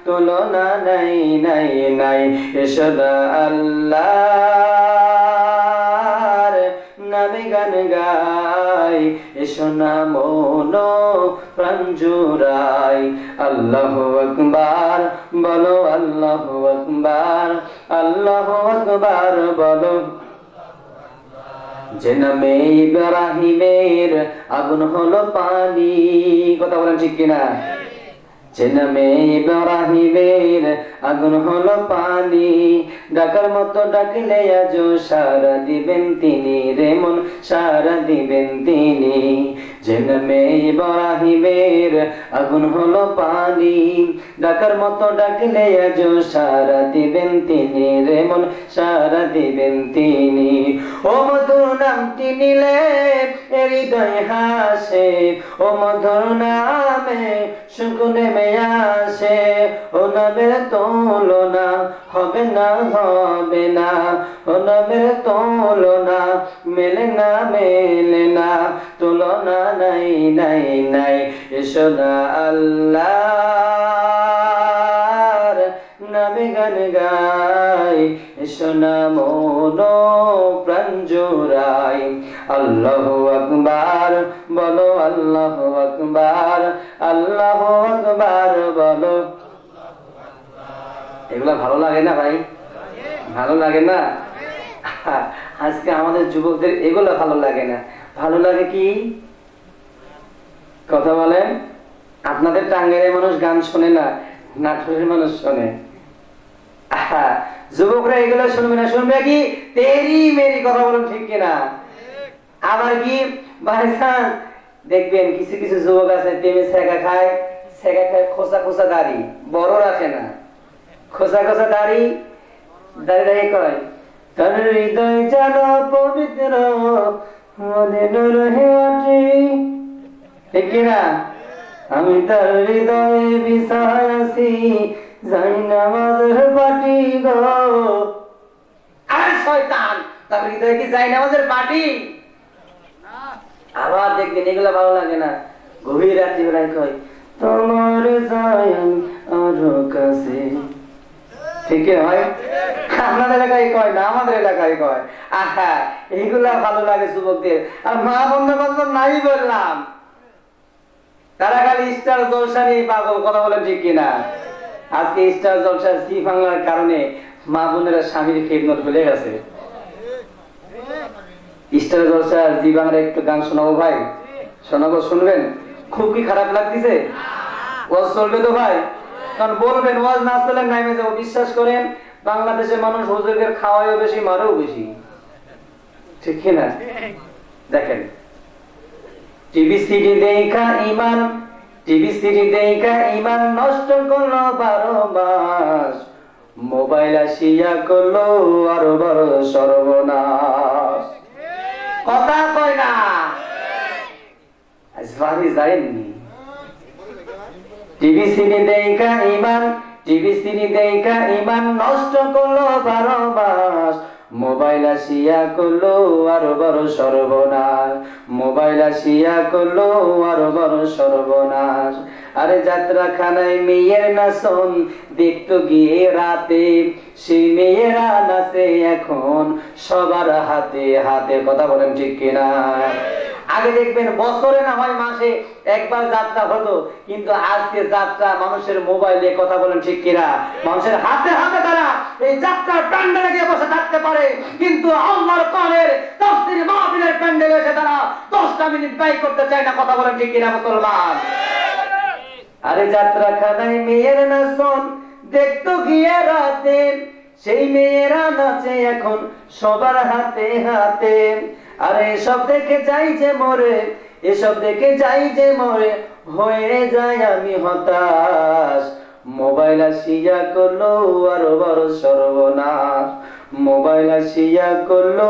তুলনা নাই, নাই, নাই। এসদা আল্লাহর নামে গান গাই, এসো না মন প্রাণ জুড়াই। আল্লাহু আকবার বলো, আল্লাহু আকবার, আল্লাহু আকবার বলো। যে নামে ইব্রাহিমের আগুন হলো পানি, কথা বলেন ঠিক কিনা? যে নামে ইব্রাহিমের আগুন হলো পানি, ডাকার মতো ডাকলে আজ সারা দিবেন তিনি রে মন, সারা দিবেন তিনি। যে নামে ইব্রাহিমের আগুন হলো পানি, ডাকার মতো ডাকলে আজ সারা দিবেন তিনি রে মন, সারা দিবেন তিনি। ও মধুর নামটি নিলে হৃদয় হাসে, ও মধুর নামে সুখ নেমে আসে। ও নামের তুলনা হবে না, হবে না, ও নামের তুলনা মেলে না, মেলে না, তুলনা নাই, নাই, নাই। এসো না আল্লাহর নামে গান গাই, এসো না মন প্রাণ জুড়াই। আল্লাহু আকবার বলো, আল্লাহু আকবার, আল্লাহু আকবার বলো। এগুলা ভালো লাগে না ভাই? ভালো লাগে না? আজকে আমাদের যুবকদের এগুলা ভালো লাগে না। ভালো লাগে কি? কথা বলেন। আপনাদের টাঙ্গাইলের মানুষ গান শোনে না, নাটোরের মানুষ শোনে। যুবকরা এগুলো শুনবে না, শুনবে কি তেরি মেরি, কথা বলেন ঠিক কিনা? আবার কি ভাইসান দেখবেন কিছু কিছু যুবক আছে প্রেমে ছেঁকা খায়, ছেঁকা খায় খোসা খোসা দাড়ি, বড় রাখে না, খোসা খোসা দাড়ি, দাড়ি দাড়ি কয় তার হৃদয় যেন পবিত্র মনে রহে আছি, ঠিক কিনা? আমি তার হৃদয়ে বিছায় আছি, যাই নামাজের পাটি গো। আর শয়তান, তার হৃদয়ে কি যাই নামাজের পাটি? আবার দেখবেন এগুলা ভালো লাগে না, গভীর রাত্রি বেলায় কয় তোমার যাই আরো কাছে, ঠিক হয়? আপনাদের এলাকায় কয় না, আমাদের এলাকায় কয়। আহা, এইগুলা ভালো লাগে যুবকদের। আর মা বন্ধু বান্ধব নাই বললাম, তারা খালি স্টার জলসা নিয়ে পাগল, কথা বলেন ঠিক কিনা? আজকে স্টার জলসা সি বাংলার কারণে মা বোনেরা স্বামীর খেদমত ভুলে গেছে। স্টার জলসা জি বাংলা একটু গান শোনাবো ভাই, শোনাবো, শুনবেন? খুব কি খারাপ লাগতেছে? ওয়াজ চলবে তো ভাই? কারণ বলবেন ওয়াজ না চলে নামে যাবো। বিশ্বাস করেন বাংলাদেশের মানুষ হুজুরদের খাওয়ায়ও বেশি, মারেও বেশি, ঠিক কিনা? দেখেন টিভি সিডি দেখা ইমান, টিভি সিডি দেখা ইমান নষ্ট করলো 12 মাস, মোবাইল আসিয়া করলো আরো বড় সর্বনাশ। কথা কয় না? আজ বাড়ি যায়নি। টিভি সিডি দেখা ইমান, টিভি সিডি দেখা ইমান নষ্ট করলো 12 মাস, মোবাইল আসিয়া করলো আরো বড় সর্বনাশ, মোবাইল আসিয়া করলো আরো বড় সর্বনাশ। আরে যাত্রাখানায় মেয়ের নাচন দেখতো গিয়ে রাতে, সেই মেয়েরা নাচে এখন সবার হাতে হাতে, কথা বলেন ঠিক কিনা? আগে দেখবেন বছরে না হয় মাসে একবার যাত্রা হতো, কিন্তু আজকে যাত্রা মানুষের মোবাইলে, কথা বলেন ঠিক কিনা? মানুষের হাতে হাতে তারা এই যাত্রার প্যান্ডেলে গিয়ে বসে থাকতে পারে, কিন্তু আল্লাহর কোরআনের তাফসীর মাহফিলের প্যান্ডেলে এসে তারা 10টা মিনিট ব্যয় করতে চায় না, কথা বলেন ঠিক কিনা মুসলমান? আরে যাত্রাখানায় মেয়ের নাচন দেখতো গিয়ে রাতে, সেই মেয়েরা নাচে এখন সবার হাতে হাতে। আরে এসব দেখে যাই যে মরে, এসব দেখে যাই যে মরে, হয়ে যায় আমি হতাশ, মোবাইল আসিয়া করলো আরো বড় সর্বনাশ, মোবাইল আসিয়া করলো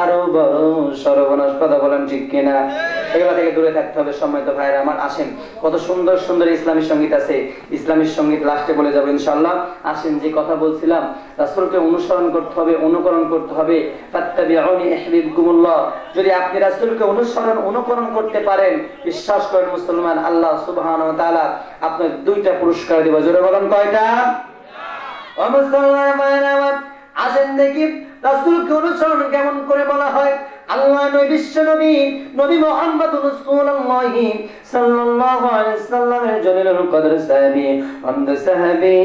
আরো বড় সর্বনাশ, কথা বলেন ঠিক কিনা? এগুলা থেকে দূরে থাকতে হবে। সম্মানিত ভাইরা আমার, আসেন কত সুন্দর সুন্দর ইসলামী সঙ্গীত আছে, ইসলামী সঙ্গীত লাস্টে বলে যাবো ইনশাআল্লাহ। আসেন, যে কথা বলছিলাম রাসূলকে অনুসরণ করতে হবে, অনুকরণ করতে হবে। ফাত্তাবিউনি ইহবিবকুমুল্লাহ। যদি আপনি রাসূলকে অনুকরণ করতে পারেন, বিশ্বাস করেন মুসলমান, আল্লাহ সুবহানাহু ওয়া তাআলা আপনাকে 2টা পুরস্কার দিবেন। জোরে বলেন কয়টা? ও মুসলমান, আসেন দেখি রাসূলকে অনুসরণ কেমন করে বলা হয়। আল্লাহ নবী বিশ্ব নবী নবী মুহাম্মদুর রাসূলুল্লাহ সাল্লাল্লাহু আলাইহি সাল্লামের জলিলুল কদর সাহাবী অন্ধ সাহাবী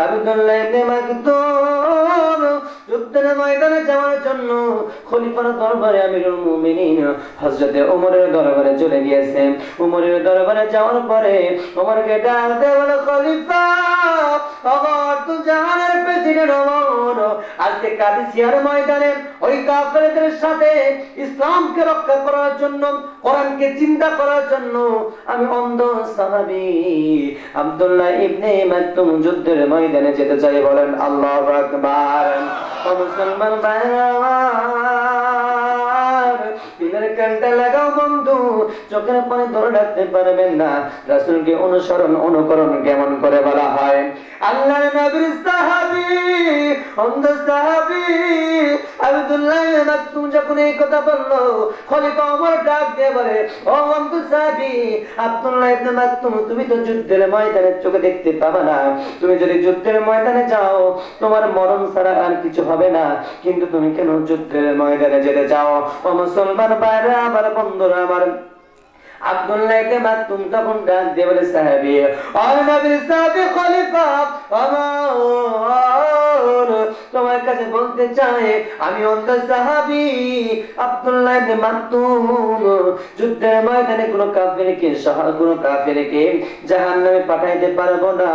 আব্দুল্লাহ ইবনে মাকতুম যুদ্ধের ময়দানে যাওয়ার জন্য খলিফার দরবারে আমিরুল মুমিনিন হযরত ওমরের দরবারে চলে গিয়েছেন। ওমরের দরবারে যাওয়ার পরে ওমরকে ডাক দেয়, বলে খলিফা ওমর তো জাহানের প্রেসিডেন্ট ওমর, আজকে কাদিসিয়ার ময়দানে ওই কাফেরদের সাথে ইসলামকে রক্ষা করার জন্য, কোরআনকে জিন্দা করার জন্য আমি অন্ধ সাহাবী আব্দুল্লাহ ইবনে মাকতুম যুদ্ধের ময়দানে যেতে চাই। বলেন আল্লাহু আকবার। ও মুসলমান ভাইরা, দিনের কানটা লাগাও বন্ধু, চোখের পানি ধরে রাখতে পারবেন না। রাসূলকে অনুসরণ অনুকরণ কেমন করে বলা হয়। আল্লাহর নবীর সাহাবী অন্ধ সাহাবী আব্দুল্লাহ ইবনে মাকতুম যখন এই কথা বলল, খলিফা ওমর ডাক দিয়ে বলে, ও অন্ধ সাহাবী আব্দুল্লাহ ইবনে মাকতুম, তুমি তো যুদ্ধের ময়দানে চোখে দেখতে পাবে না। তুমি যদি যুদ্ধের ময়দানে যাও তোমার মরণ ছাড়া আর কিছু হবে না, কিন্তু তুমি কেন যুদ্ধের ময়দানে যেতে চাও? ও মুসলমান ভাইরা আমার, বন্ধুরা আমার, আব্দুল্লাহ ইবনে মাকতুম তখন ডাক দিয়ে বলে, সাহাবী ও নবীর সাহাবী খলিফা ওমর, তোমার কাছে বলতে চাই আমি অন্ধ সাহাবী আব্দুল্লাহ ইবনে মাকতুম যুদ্ধের ময়দানে কোনো কাফেরকে জাহান্নামে পাঠাইতে পারবো না,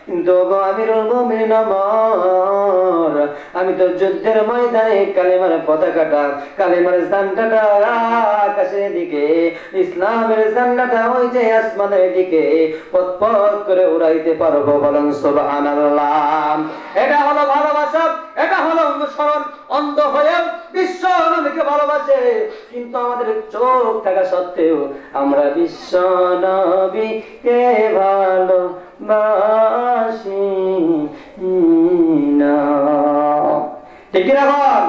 কিন্তু আমিরুল মুমিনিন ওমর, আমি তো যুদ্ধের ময়দানে কালেমার পতাকাটা, কালেমার ঝান্ডাটা আকাশের দিকে, ইসলামের ঝান্ডাটা ওই যে আসমানের দিকে পথ করে উড়াইতে পারবো। বলেন সুবহানাল্লাহ। এটা হলো ভালোবাসা, এটা হলো অনুসরণ। অন্ধ হয়ে বিশ্ব নবীকে ভালোবাসে, কিন্তু আমাদের চোখ থাকা সত্ত্বেও আমরা বিশ্ব নবীকে ভালোবাসি না। ঠিক কিনা বল?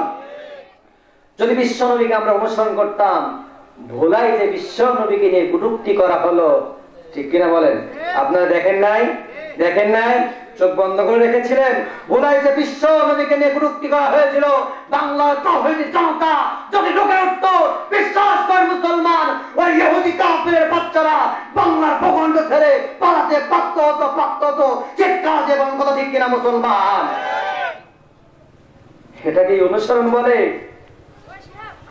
যদি বিশ্ব নবীকে আমরা অনুসরণ করতাম, ভোলাই যে বিশ্ব নবীকে নিয়ে কটূক্তি করা হলো, ঠিক কিনা বলেন? আপনারা দেখেন নাই? দেখেন নাই? চোখ বন্ধ করে রেখেছিলেন? ভোলাই যে বিশ্ব নবীকে নিয়ে কটূক্তি করা হয়েছিল, বাংলার তাওহীদি জনতা যদি ঢুকে উঠত, বিশ্বাস করে মুসলমান ওই ইহুদি কাফেরের বাচ্চারা বাংলার ভূখণ্ড ছেড়ে পালাতে বাধ্য হতো। চিৎকার দিয়ে বলেন কথা ঠিক কিনা মুসলমান? এটাকে অনুসরণ বলে?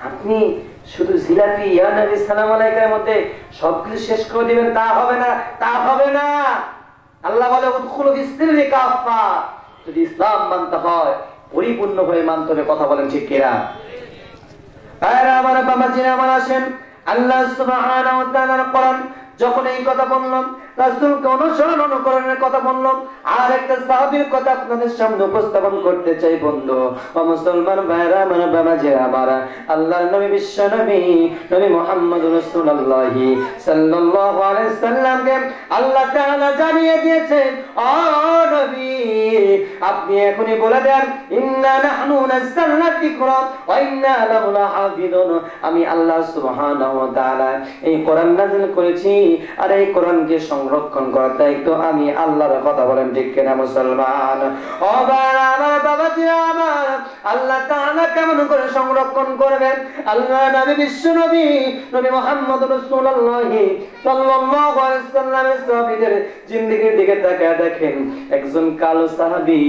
আপনি শুধু জিলাপি ইয়া নবী সালাম আলাইকার মধ্যে সবকিছু শেষ করে দিবেন, তা হবে না, তা হবে না। আল্লাহ বলে উদখুলু ফিস-সিলমি কাফা, যদি ইসলাম মানতে হয় পরিপূর্ণ হয়ে মানতে হবে। কথা বলেন ঠিক কিনা? আরে আমার বাবা জিনা আমার আসেন, আল্লাহ সুবহানাহু ওয়া তাআলার কোরআন যখন এই কথা বললাম, রাসূলকে অনুসরণ অনুকরণের কথা বললাম, আর একটা সাহাবীর কথা আপনাদের সামনে উপস্থাপন করতে চাই বন্ধু ও মুসলমান ভাইরা আমার, বাবা যে আমার, আল্লাহর নবী বিশ্ব নবী নবী মুহাম্মদুর রাসূলুল্লাহ সাল্লাল্লাহু আলাইহি সাল্লামকে আল্লাহ তাআলা জানিয়ে দিয়েছেন, ও নবী আপনি এখনই বলে দেন, ইন্না নাহনু নাযালনা যিকরা ওয়া ইন্না লাহু লাহাফিজুন, আমি আল্লাহ সুবহানাহু ওয়া তাআলা এই কোরআন নাযিল করেছি, আর এই কোরআনকে সংরক্ষণ করার দায়িত্ব আমি আল্লাহর। কথা বলেন ঠিক কিনা মুসলমান? ও আমার বাবাজি আমার, আল্লাহ তাআলা কেমন করে সংরক্ষণ করবেন? আল্লাহ নবী বিশ্ব নবী নবী মুহাম্মদ রাসূলুল্লাহ সাল্লাল্লাহু আলাইহি সাল্লামের সাহাবীদের জিন্দেগির দিকে তাকায় দেখেন, একজন কালো সাহাবী,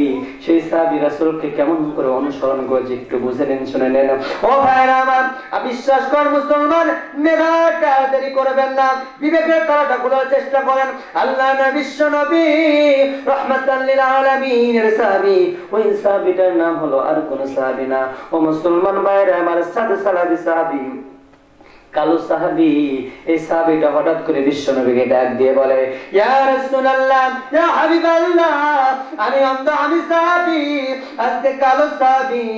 সেই সাহাবী রাসূলকে কেমন করে অনুসরণ করেছে একটু বুঝে নেন, শুনে নেন। ও ভাইরা আমার, বিশ্বাস কর মুসলমান, মেধাটা দেরি করবেন না, বিবেকের তালাটা খোলার চেষ্টা করেন। আল্লাহ বিশ্ব নবী রাহমাতাল লিল আলামিনের সাহাবী, ওই সাহাবীটার নাম হলো আর কোন সাহাবী না। ও মুসলমান ভাইরা আমার, সাহাবী সাহাবী, কালো সাহাবী, এই সাহাবীটা হঠাৎ করে বিশ্ব নবীকে ডাক দিয়ে বলে, ইয়া রাসূলুল্লাহ, ইয়া হাবিবাল্লাহ, আমি অন্ধ, আমি সাহাবী, আজকে কালো সাহাবী,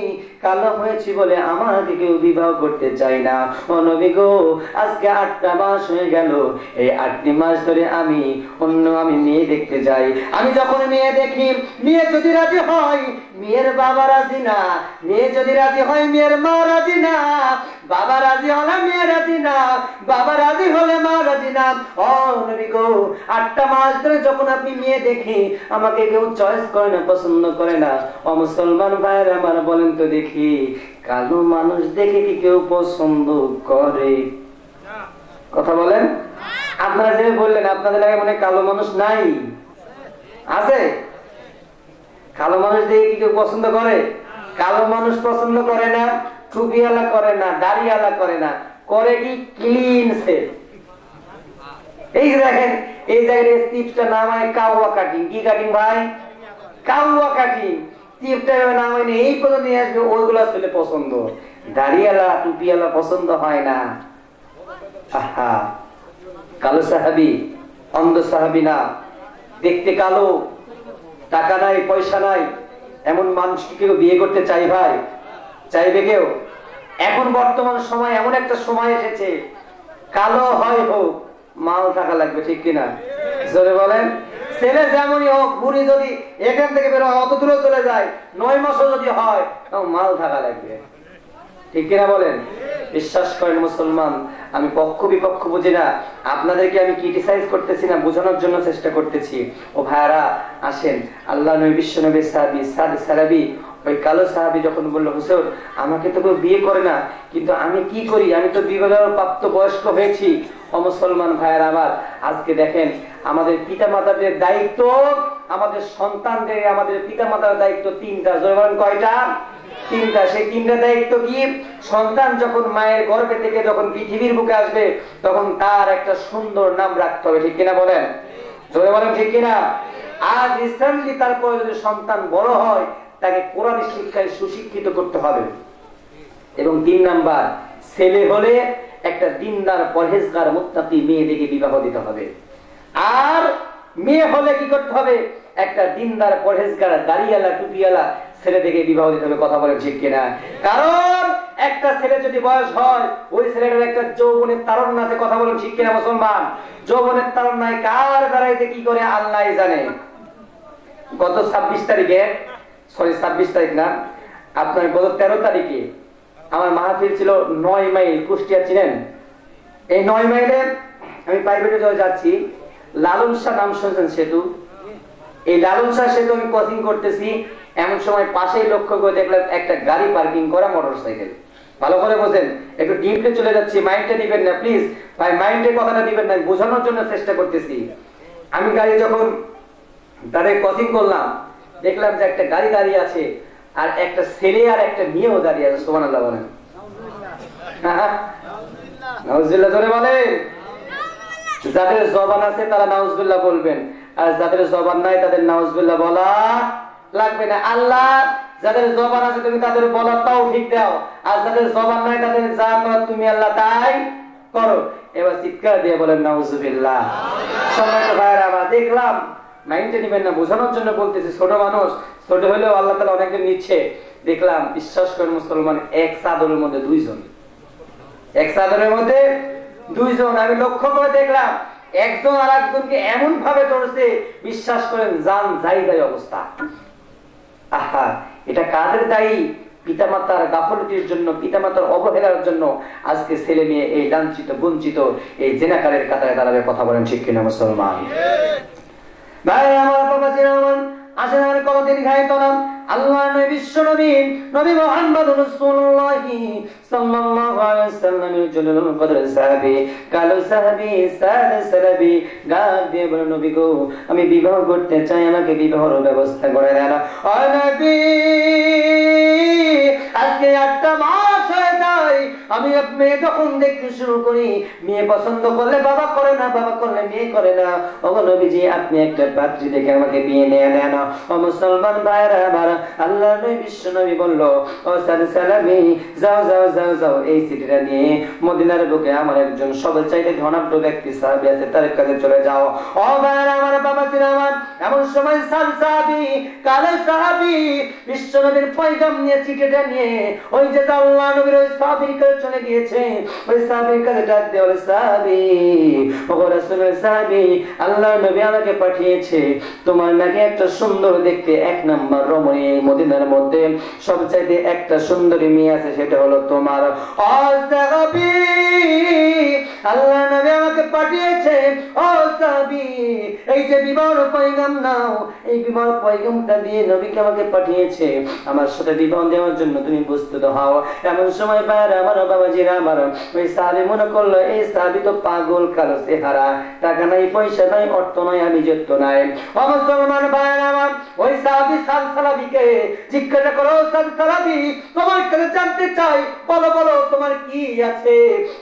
কালো হয়েছি বলে আমাকে কেউ বিবাহ করতে চাই না। ও নবী গো, আজকে 8টা মাস হয়ে গেল, এই 8টি মাস ধরে আমি মেয়ে দেখতে যাই। আমি যখন মেয়ে দেখি, মেয়ে যদি রাজি হয় মেয়ের বাবা রাজি না, মেয়ে যদি রাজি হয় মেয়ের মা রাজি না, বাবা রাজি হলে মেয়ে রাজি না, বাবা রাজি হলে মা রাজি না। ও নবী গো, 8টা মাস ধরে যখন আপনি মেয়ে দেখি আমাকে কেউ চয়েস করে না, পছন্দ করে না। ও মুসলমান ভাইরা আমার বলেন তো দেখি, কালো মানুষ দেখে কি কেউ পছন্দ করে? কথা বলেন। আপনারা যে বললেন আপনাদের লাগে মনে কালো মানুষ নাই, আছে? কালো মানুষ দেখে কি কেউ পছন্দ করে? কালো মানুষ পছন্দ করে না, টুপিওয়ালা করে না, দাড়িওয়ালা করে না, করে কি ক্লিন শেভ। এই দেখেন এই জায়গায় স্টিপটা নাম হয় কাউয়া কাটিং। কি কাটিং ভাই? কাউয়া কাটিং। স্টিপটা নাম হয় এই পর্যন্ত নিয়ে আসবে, ওইগুলো আসলে পছন্দ। দাড়িওয়ালা টুপিওয়ালা পছন্দ হয় না। আহা, কালো সাহাবি, অন্ধ সাহাবি না, দেখতে কালো, টাকা নাই পয়সা নাই, এমন মানুষকে কেউ বিয়ে করতে চাই ভাই? চাইবে কেউ? এখন বর্তমান সময় এমন একটা সময় এসেছে, কালো হয় হোক, মাল থাকা লাগবে, ঠিক কিনা? জোরে বলেন। ছেলে যেমনই হোক, বুড়ি যদি এখান থেকে বেরো অত দূরে চলে যায়, 9 মাসও যদি হয়, মাল থাকা লাগবে, ঠিক কিনা বলেন? বিশ্বাস করেন মুসলমান, আমি পক্ষ বিপক্ষ বুঝি না, আপনাদেরকে আমি ক্রিটিসাইজ করতেছি না, বোঝানোর জন্য চেষ্টা করতেছি। ও ভাইরা আসেন, আল্লাহ নবী বিশ্ব নবী সাহাবী সাদ সালাবি, ওই কালো সাহাবী যখন বললো হুজুর আমাকে তো কেউ বিয়ে করে না, কিন্তু আমি কি করি, আমি তো বিবাহ প্রাপ্ত বয়স্ক হয়েছি। ও মুসলমান ভাইয়েরা আমার, আজকে দেখেন আমাদের পিতা মাতাদের দায়িত্ব, আমাদের সন্তানদের, আমাদের পিতা মাতার দায়িত্ব 3টা। জোরে বলেন কয়টা? 3টা। সেই 3টা দায়িত্ব কি? সন্তান যখন মায়ের গর্ভে থেকে যখন পৃথিবীর বুকে আসবে, তখন তার একটা সুন্দর নাম রাখতে হবে, ঠিক কিনা বলেন? জোরে বলেন ঠিক কিনা? আর রিসেন্টলি তারপরে যদি সন্তান বড় হয়, তাকে কোরআন শিক্ষায় সুশিক্ষিত করতে হবে। এবং 3 নাম্বার, ছেলে হলে একটা দিনদার পরহেজগার মুত্তাকি মেয়ে দেখে বিবাহ দিতে হবে। আর মেয়ে হলে কি করতে হবে? একটা দিনদার পরহেজগার দাড়িওয়ালা টুপিওয়ালা ছেলে দেখে বিবাহ দিতে হবে। কথা বলেন ঠিক কিনা? কারণ একটা ছেলে যদি বয়স হয়, ওই ছেলেটার একটা যৌবনের তারুণ্য আছে। কথা বলেন ঠিক কিনা মুসলমান? যৌবনের তারুণ্যয় কার বেড়াইতে কি করে আল্লাহ জানে। গত 26 তারিখে, সরি 26 তারিখ না, আপনার গত 13 তারিখে আমার মাহফিল ছিল 9 মাইল, কুষ্টিয়া চিনেন? এই 9 মাইলে আমি প্রাইভেটে যাচ্ছি, লালন শাহ নাম শুনছেন সেতু? এই লালন শাহ সেতু আমি ক্রসিং করতেছি, এমন সময় পাশেই লক্ষ্য করে দেখলাম একটা গাড়ি পার্কিং করা, মোটরসাইকেল। ভালো করে বোঝেন, একটু ডিপে চলে যাচ্ছি, মাইন্ডটা দিবেন না প্লিজ ভাই, মাইন্ডের কথাটা দিবেন না, বোঝানোর জন্য চেষ্টা করতেছি। আমি গাড়ি যখন তাদের ক্রসিং করলাম, দেখলাম যে একটা গাড়ি দাঁড়িয়ে আছে, আর একটা ছেলে আর একটা মেয়েও দাঁড়িয়ে আছে। সুবহানাল্লাহ বলেন। নাউজুবিল্লাহ জোরে বলেন। যাদের জবান আছে তারা নাউজুবিল্লাহ বলবেন, আর যাদের জবান নাই তাদের নাউজুবিল্লাহ বলা লাগবে না। আল্লাহ যাদের জবান আছে তুমি তাদের বলার তৌফিক দাও, আর যাদের জবান নাই তাদের যা করার তুমি আল্লাহ তাই করো। এবার চিৎকার দিয়ে বলেন নাউজুবিল্লাহ। সম্মানিত ভাইরা আমার, দেখলাম মাইন্ডে নিবেন না, বোঝানোর জন্য বলতেছি, ছোট মানুষ, ছোট হলেও আল্লাহ তাআলা অনেকজন নিচ্ছে। দেখলাম, বিশ্বাস করেন মুসলমান, এক চাদরের মধ্যে 2 জন, এক চাদরের মধ্যে 2 জন। আমি লক্ষ্য করে দেখলাম একজন আর একজনকে এমন ভাবে ধরছে, বিশ্বাস করেন জান যাই যাই অবস্থা। আহা, এটা কাদের দায়ী? পিতামাতার গাফলতির জন্য, পিতামাতার অবহেলার জন্য আজকে ছেলে মেয়ে এই লাঞ্ছিত বঞ্চিত এই জেনাকারের কাতারে দাঁড়াবে। কথা বলেন ঠিক কিনা মুসলমান ভাই আমার? বাবা জিরামান আসেন, আর কোনদিন খাইত না। আল্লাহ নবী বিশ্ব নবী নবী মুহাম্মদ রাসূলুল্লাহ সাল্লাল্লাহু আলাইহি ওয়াসাল্লামের জলিলুল কদর সাহাবী কালো সাহাবী সাদ সাহাবী ডাক দিয়ে বলেন, নবী গো আমি বিবাহ করতে চাই, আমাকে বিবাহের ব্যবস্থা করে দেন। ও নবী, আজকে 8টা মাস হয়ে যায়, আমি মেয়ে যখন দেখতে শুরু করি, মেয়ে পছন্দ করলে বাবা করে না, বাবা করলে মেয়ে করে না। ও নবীজি আপনি একটা পাত্রী দেখে আমাকে বিয়ে নিয়ে নেন। ও মুসলমান ভাইরা আমার, আল্লাহ নবী বিশ্ব নবী বলল, ও সাদ সালামি যাও যাও যাও যাও, এই চিঠিটা নিয়ে মদিনার বুকে আমার একজন সবচাইতে ধনাঢ্য ব্যক্তি সাহাবী আছে, তার কাছে চলে যাও। ও ভাইরা আমার, বাবা ছিল আমার, এমন সময় সাদ সাহাবী কালো সাহাবী বিশ্ব নবীর পয়গাম নিয়ে চিঠিটা নিয়ে ওই যে আল্লাহ নবীর ওই সাহাবী সাহাবীর কাছে চলে গিয়েছে। ওই সাহাবীর কাছে ডাক দিয়ে বলে, সাহাবী, ওগো রাসূলের সাহাবী, আল্লাহর নবী আমাকে পাঠিয়েছে, তোমার নাকি একটা সুন্দর দেখতে এক নাম্বার রমণী এই মদিনার মধ্যে সবচাইতে একটা সুন্দরী মেয়ে আছে, সেটা হলো তোমার। ও সাহাবী, আল্লাহর নবী আমাকে পাঠিয়েছে, ও সাহাবী, এই যে বিবাহ পয়গাম নাও, এই বিবাহ পয়গামটা দিয়ে নবীকে আমাকে পাঠিয়েছে আমার সাথে বিবাহ দেওয়ার জন্য, তুমি প্রস্তুত হও। এমন সময় বাইরে আমার বাবাজিরা আমার ওই সাহাবী মনে করলো এই সাহাবী তো পাগল, কালো চেহারা, টাকা নাই, পয়সা নাই, অর্থ নাই, আভিজাত্য নাই। ও মুসলমান ভাইরা আমার, ওই সাহাবী সালসালাবিকে জিজ্ঞাসা করো, সালসালাবি তোমার কাছে জানতে চাই, বলো বলো তোমার কি আছে।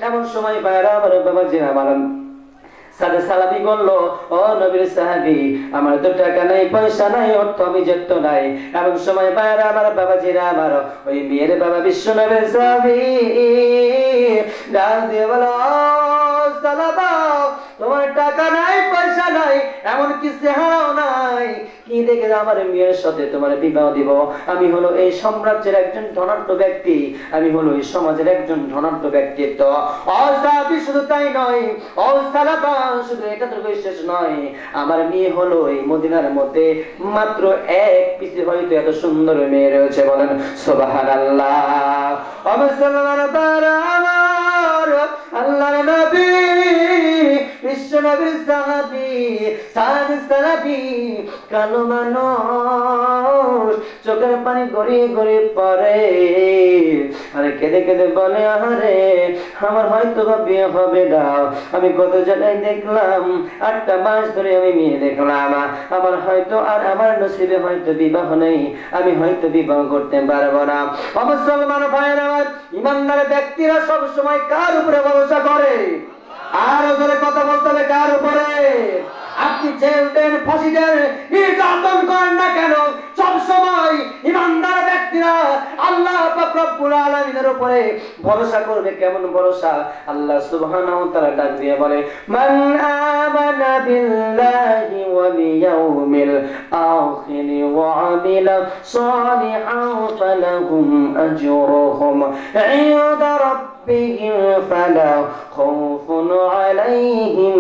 এমন সময় বাইরে আমার বাবাজিরা আমার সালসালাবি বলল, ও নবীর সাহাবী, আমার তো টাকা নাই, পয়সা নাই, অর্থ আভিজাত্য নাই। এমন সময় বাইরে আমার বাবাজিরা আমার ওই মেয়ের বাবা বিশ্ব নবীর সাহাবী ডাক দিয়ে বলো, সালাবা, তোমার টাকা নাই, পয়সা নাই, এমন কি চেহারাও নাই, কি দেখে আমার মেয়ের সাথে তোমার বিবাহ দিব? আমি হলো এই সাম্রাজ্যের একজন ধনাঢ্য ব্যক্তি, আমি হলো এই সমাজের একজন ধনাঢ্য ব্যক্তিত্ব। অসাবি শুধু তাই নয়, অসালাবা শুধু এটা তো বিশেষ নয়, আমার মেয়ে হলো এই মদিনার মধ্যে মাত্র এক পিসি হয়তো এত সুন্দর মেয়ে রয়েছে, বলেন সুবহানাল্লাহ। আল্লাহর নবী বিশ্ব নবীর সাহাবী সাহাবী কালো মানুষ চোখের পানি গড়িয়ে গড়িয়ে পড়ে আরে কেঁদে কেঁদে বলে, আরে আমার হয়তো বা বিয়ে হবে না, আমি কত জায়গায় দেখলাম, 8টা মাস ধরে আমি মেয়ে দেখলাম, আমার হয়তো আর আমার নসিবে হয়তো বিবাহ নেই, আমি হয়তো বিবাহ করতে পারবো না। মুসলমান ভাইরা আমার, ইমানদার ব্যক্তিরা সব সময় কার উপরে ভরসা করে? আর ওদের কথা বলতে হবে কার উপরে? আপনি জেল দেন, ফাঁসি দেন, নির্যাতন করেন না কেন, সব সময় ইমানদার ব্যক্তিরা আল্লাহ পাক রব্বুল আলামিনের উপরে ভরসা করবে। কেমন ভরসা? আল্লাহ সুবহানাহু ওয়া তাআলা ডাক দিয়ে বলে, মান আমানা বিল্লাহি ওয়াল ইয়াউমিল আখির ওয়া আমিলা সালিহান ফালাহুম আজরুহুম ইনদা রাব্বিহিম ফালা খাউফুন আলাইহিম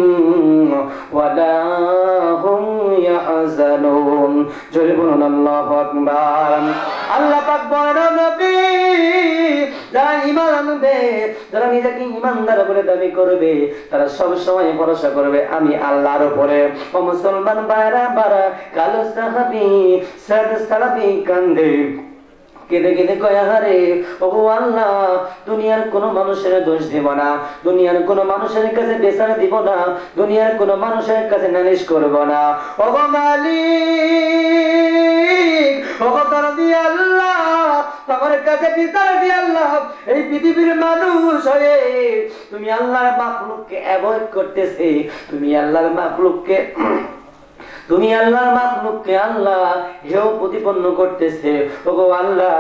ওয়ালা হুম ইয়াহজানুন। জোরে বলুন আল্লাহু আকবার। আল্লাহ পাক বলেন, নবী যারা ঈমান আনবে, যারা নিজেকে ঈমানদার বলে দাবি করবে, তারা সব সময় ভরসা করবে আমি আল্লাহর উপরে। ও মুসলমান ভাইরা, বারা কালো সাহাবী সালাবি কান্দে কেঁদে কেঁদে কয়, আরে ও আল্লাহ, দুনিয়ার কোন মানুষের দোষ দেব না, দুনিয়ার কোন মানুষের কাছে বিচার দিব না, দুনিয়ার কোন মানুষের কাছে নালিশ করব না। ও মালিক, ও দরদি আল্লাহ, তোমার কাছে বিচার দি আল্লাহ। এই পৃথিবীর মানুষ হয়ে তুমি আল্লাহর মাখলুককে অ্যাভয়েড করতেছে, তুমি আল্লাহর মাখলুককে আল্লাহ হেও প্রতিপন্ন করতেছে। ওগো আল্লাহ,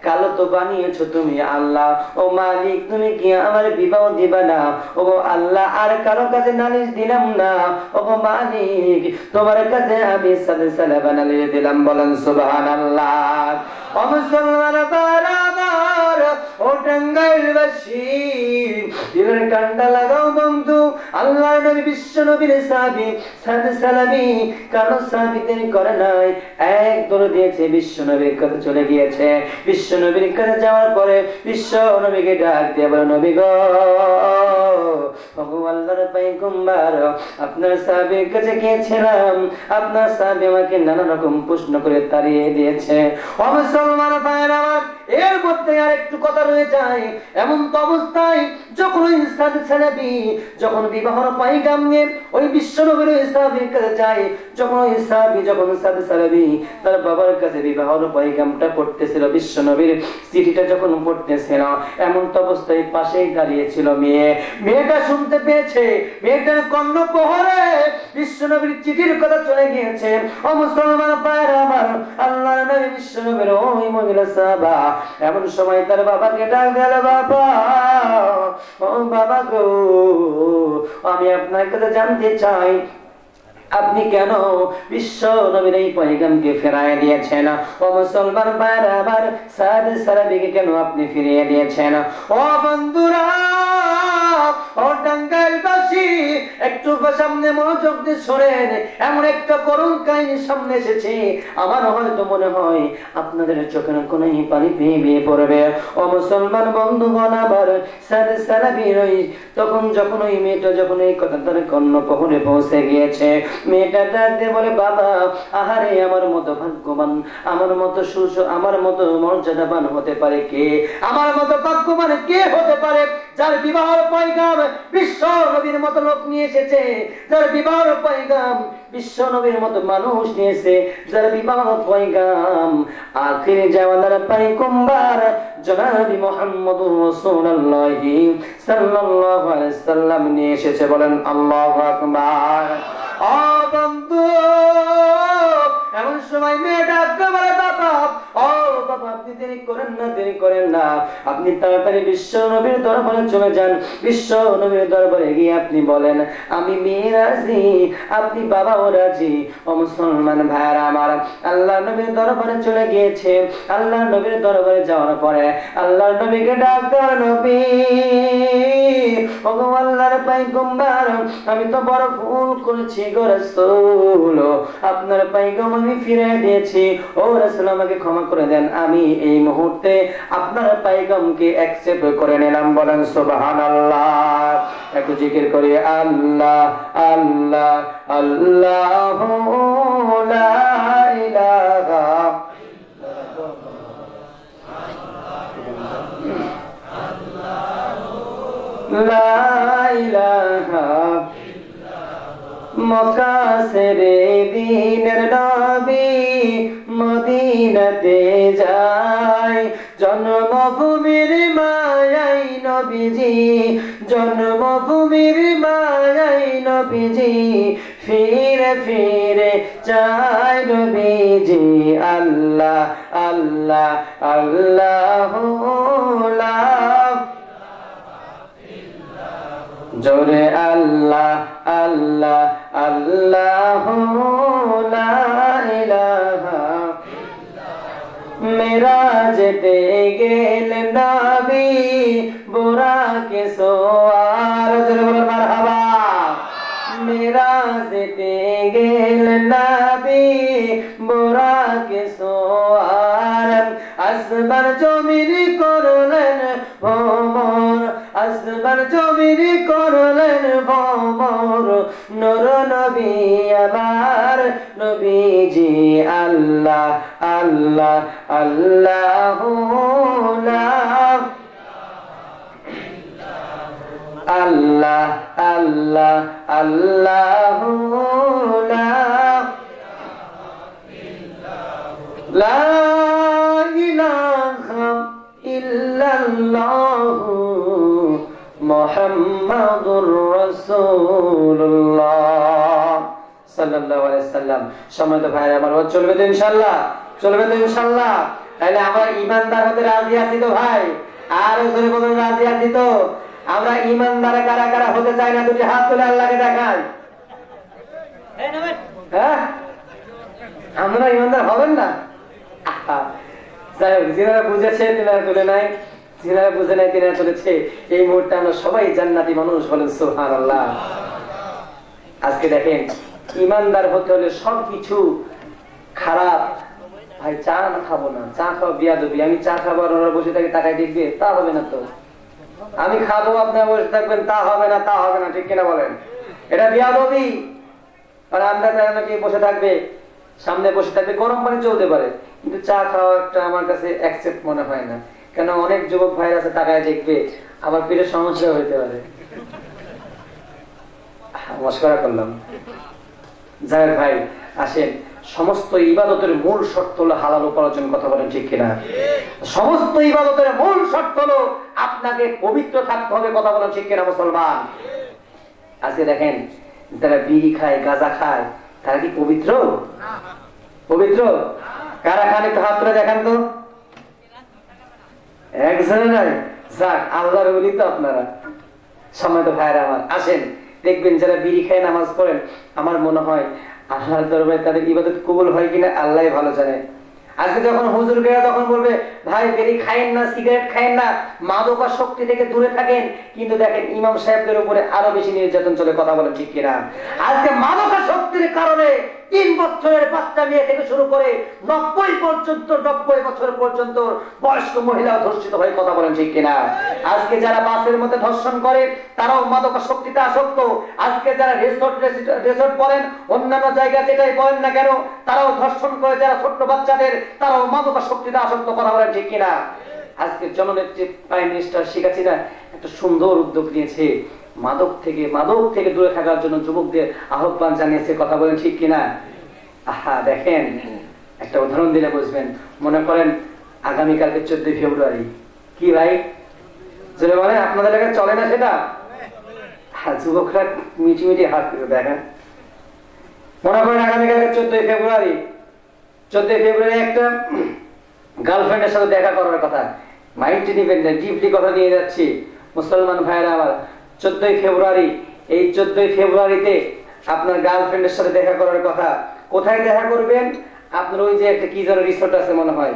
কালো তো বানিয়েছো তুমি আল্লাহ। ও মালিক, তুমি কি আমার বিবাহ দিবা না? ওগো আল্লাহ, আর কারো কাছে নালিশ দিলাম না। ওগো মালিক, তোমার কাছে আমি সালসালা বানালিয়ে দিলাম। বলেন সুবহানাল্লাহ। ও মুসলমান বারাবার, ও টাঙ্গাইলবাসী, দিলের কান্ডা লাগাও বন্ধু। আল্লাহর নবী বিশ্ব নবীর সাহাবী সালসালাবি কারো সাহাবীদের করে নাই, এক দৌড় দিয়েছে বিশ্ব নবীর কাছে চলে গিয়েছে। বিশ্ব নবীর কাছে যাওয়ার পরে বিশ্ব নবীকে ডাক দিয়ে বলে, নবী গো, ওগো আল্লাহর পয়গম্বর, আপনার সাহাবীর কাছে গিয়েছিলাম, আপনার সাহাবী আমাকে নানা রকম প্রশ্ন করে তাড়িয়ে দিয়েছে। ও মুসলমান ভাইরা আমার, এর মধ্যে আর একটু কথা রয়ে যায়। এমন তো অবস্থায় যখন ওই সাহাবী যখন বিবাহর পয়গাম নিয়ে ওই বিশ্ব নবীর সাহাবীর কাছে যায়, যখন ওই সাহাবী যখন সাহাবী তার বাবার কাছে বিবাহর পয়গামটা পড়তেছিল, বিশ্ব নবীর চিঠিটা যখন পড়তেছিল, এমন তো অবস্থায় পাশেই দাঁড়িয়েছিল মেয়েটা শুনতে পেয়েছে, মেয়েটার কর্ণপহরে বিশ্ব নবীর চিঠির কথা চলে গিয়েছে। ও মুসলমান ভাইরা আমার, আল্লাহর নবী বিশ্ব নবীর ওই মহিলা সাহাবা এমন সময় তার বাবাকে ডাক দিল, বাবা, ও বাবা গো, আমি আপনার কাছে জানতে চাই, আপনি কেন বিশ্ব নবীর এই পয়গামকে ফিরিয়ে দিয়েছেন? ও মুসলমান ভাইরা আমার, সাদ সালাবিকে কেন আপনি ফিরিয়ে দিয়েছেন? ও বন্ধুরা, ও টাঙ্গাইলবাসী, একটু সামনে মনোযোগ দিয়ে শোনেন। এমন একটা করুণ কাহিনী সামনে এসেছে, আমার হয়তো মনে হয় আপনাদের চোখের কোনায় পানি বেয়ে পড়বে। ও মুসলমান বন্ধুগণ, আবার সাদ সালাবির তখন যখন ওই মেয়েটা যখন এই কথা তার কর্ণকুহরে পৌঁছে গিয়েছে, মেয়েটা ডাকতে বলে, বাবা, আহারে আমার মতো ভাগ্যবান, আমার মতো আমার মতো মর্যাদাবান হতে পারে কে? আমার মতো ভাগ্যবান কে হতে পারে যার বিবাহের পয়গাম বিশ্ব নবীর মতো লোক নিয়ে এসেছে, যার বিবাহের পয়গাম বিশ্ব নবীর মতো মানুষ নিয়েছে, যার বিবাহ পয়গাম আখির জামানার পয়গম্বর জনাব মুহাম্মদুর রাসূলুল্লাহ সাল্লাল্লাহু আলাইহি সাল্লাম নিয়ে এসেছে। বলেন আল্লাহু আকবার। ও বন্ধু, এমন সময় মেয়ে ডাকতে বলে, বাবা, ও বাবা, আপনি দেরি করেন না, দেরি করেন না, আপনি তাড়াতাড়ি বিশ্ব নবীর দরবারে চলে যান। বিশ্ব নবীর দরবারে গিয়ে আপনি বলেন, আমি মেয়ে রাজি, আপনি বাবাও রাজি। ও মুসলমান ভাইরা আমার, আল্লাহ নবীর দরবারে চলে গিয়েছে। আল্লাহ নবীর দরবারে যাওয়ার পরে আল্লাহ নবীকে ডাক দেওয়া, নবী, ও আল্লাহর পয়গম্বর, আমি তো বড় ভুল করেছি গো রাসূল, আপনার পয়গাম আমি ফিরিয়ে দিয়েছি। ও রাসূল, আমাকে ক্ষমা করে দেন, আমি এই মুহূর্তে আপনার পয়গামকে অ্যাকসেপ্ট করে নিলাম। বলেন সুবহানাল্লাহ। একটু জিকির করি, আল্লাহ আল্লাহ আল্লাহু লা ইলাহা লা ইলাহা মক্কা ছেড়ে দিনের নবী মদিনাতে যায়, জন্মভূমির মায়াই নবীজি, জন্মভূমির মায়াই নবীজি, ফিরে ফিরে যায় নবীজি। আল্লাহ আল্লাহ আল্লাহু লা, জোরে আল্লাহ আল্লাহ আল্লাহু লা ইলাহা। মেরাজতে গেলেন নবী বুরাকে সোয়ার, জোরে বলুন মারহাবা। মেরাজতে গেলেন নবী বুরাকে সোয়ার, আসমান জমিন করলেন ভ্রমণ, আসমান জমিন করলেন ভ্রমণ, নূর নবী আমার নবীজি। আল্লাহ আল্লাহ আল্লাহু লা, আল্লাহ আল্লাহ আল্লাহু লা, লা ইলাহা ইল্লাল্লাহু মুহাম্মাদুর রাসূলুল্লাহ সাল্লাল্লাহু আলাইহি ওয়াসাল্লাম। সম্মানিত ভাই আমার, চলবে তো ইনশাআল্লাহ? চলবে তো ইনশাআল্লাহ? তাহলে আমরা ঈমানদার হতে রাজি আছি তো ভাই? আর জোরে বলুন, রাজি আছি তো? আমরা ঈমানদার কারা কারা হতে চাই না, দুটি হাত তুলে আল্লাহকে দেখাই। হ্যাঁ, আমরা ঈমানদার হবেন না? যাই হোক, যিনারা বুঝেছে তিনারা তুলে নাই, যিনারা বুঝে নাই তিনারা তুলেছে। এই মুহূর্তে আমরা সবাই জান্নাতি মানুষ। বলেন সুবহানাল্লাহ। আজকে দেখেন, ঈমানদার হতে হলে সবকিছু খারাপ। ভাই চা না খাবো না, চা খাওয়া বিয়াদবি। আমি চা খাবো আর ওরা বসে থাকে তাকায় দেখবে, তা হবে না তো। আমি খাবো আপনারা বসে থাকবেন, তা হবে না, তা হবে না, ঠিক কিনা বলেন? এটা বিয়াদবি। আর আমরা নাকি বসে থাকবে, সামনে বসে থাকবে, গরম পানি চলতে পারে, কিন্তু চা খাওয়া একটা আমার কাছে অ্যাকসেপ্ট মনে হয় না। কেন, অনেক যুবক ভাইরা আছে তাকায় দেখবে, আবার পেটের সমস্যা হইতে পারে। মশকরা করলাম। যাই হোক ভাই, আসেন, সমস্ত ইবাদতের মূল শর্ত হলো হালাল উপার্জন। কথা বলেন ঠিক কিনা? সমস্ত ইবাদতের মূল শর্ত হলো আপনাকে পবিত্র থাকতে হবে। কথা বলেন ঠিক কিনা মুসলমান? আজকে দেখেন, যারা বিড়ি খায়, গাঁজা খায়, তারা কি পবিত্র? পবিত্র কারা খান? একটু হাত তুলে দেখান তো। একজনে নাই? যাক, আল্লাহর ওলি তো আপনারা। সম্মানিত ভাইরা আমার, আসেন, দেখবেন যারা বিড়ি খায় নামাজ পড়েন, আমার মনে হয় আল্লাহর দরবারে তাদের ইবাদত কবুল হয় কিনা আল্লাহই ভালো জানে। আজকে যখন হুজুরকেরা যখন বলবে ভাই বিড়ি খায়েন না, সিগারেট খায়েন না, মাদকাসক্তি থেকে দূরে থাকেন, কিন্তু দেখেন ইমাম সাহেবদের উপরে আরো বেশি নির্যাতন চলে, কথা বলেন ঠিক কিনা? আজকে মাদকাসক্তির কারণে 3 বছরের বাচ্চা মেয়ে থেকে শুরু করে 90 বছর পর্যন্ত বয়স্ক মহিলাও ধর্ষিত হয়ে, কথা বলেন ঠিক কিনা? আজকে যারা বাসের মধ্যে ধর্ষণ করে তারাও মাদকাসক্তিতে আসক্ত। আজকে যারা রিসোর্ট বলেন, অন্যান্য জায়গা যেটাই বলেন না কেন, তারাও ধর্ষণ করে, যারা ছোট্ট বাচ্চাদের তারাও মাদকাসক্তিতে আসক্ত, কথা বলেন ঠিক কিনা? আজকে জননেত্রী প্রাইম মিনিস্টার শেখ হাসিনা একটা সুন্দর উদ্যোগ নিয়েছে, মাদক থেকে দূরে থাকার জন্য যুবকদের আহ্বান জানিয়েছে, কথা বলেন ঠিক কিনা? আহা দেখেন, একটা উদাহরণ দিলে বুঝবেন। মনে করেন আগামীকালকে 14 ফেব্রুয়ারি, কি ভাই চলে বলেন, আপনাদের এলাকায় চলে না সেটা? যুবকরা মিটি হাত করে দেখেন। মনে করেন আগামীকালকে 14 ফেব্রুয়ারি একটা গার্লফ্রেন্ডের সাথে দেখা করার কথা, মাইন্ড নিবেন না, ডিপলি কথা নিয়ে যাচ্ছি মুসলমান ভাইরা আমার। 14 ফেব্রুয়ারি, এই 14 ফেব্রুয়ারিতে আপনার গার্লফ্রেন্ডের সাথে দেখা করার কথা। কোথায় দেখা করবেন? আপনার ওই যে একটা কি যেন রিসোর্ট আছে, মনে হয়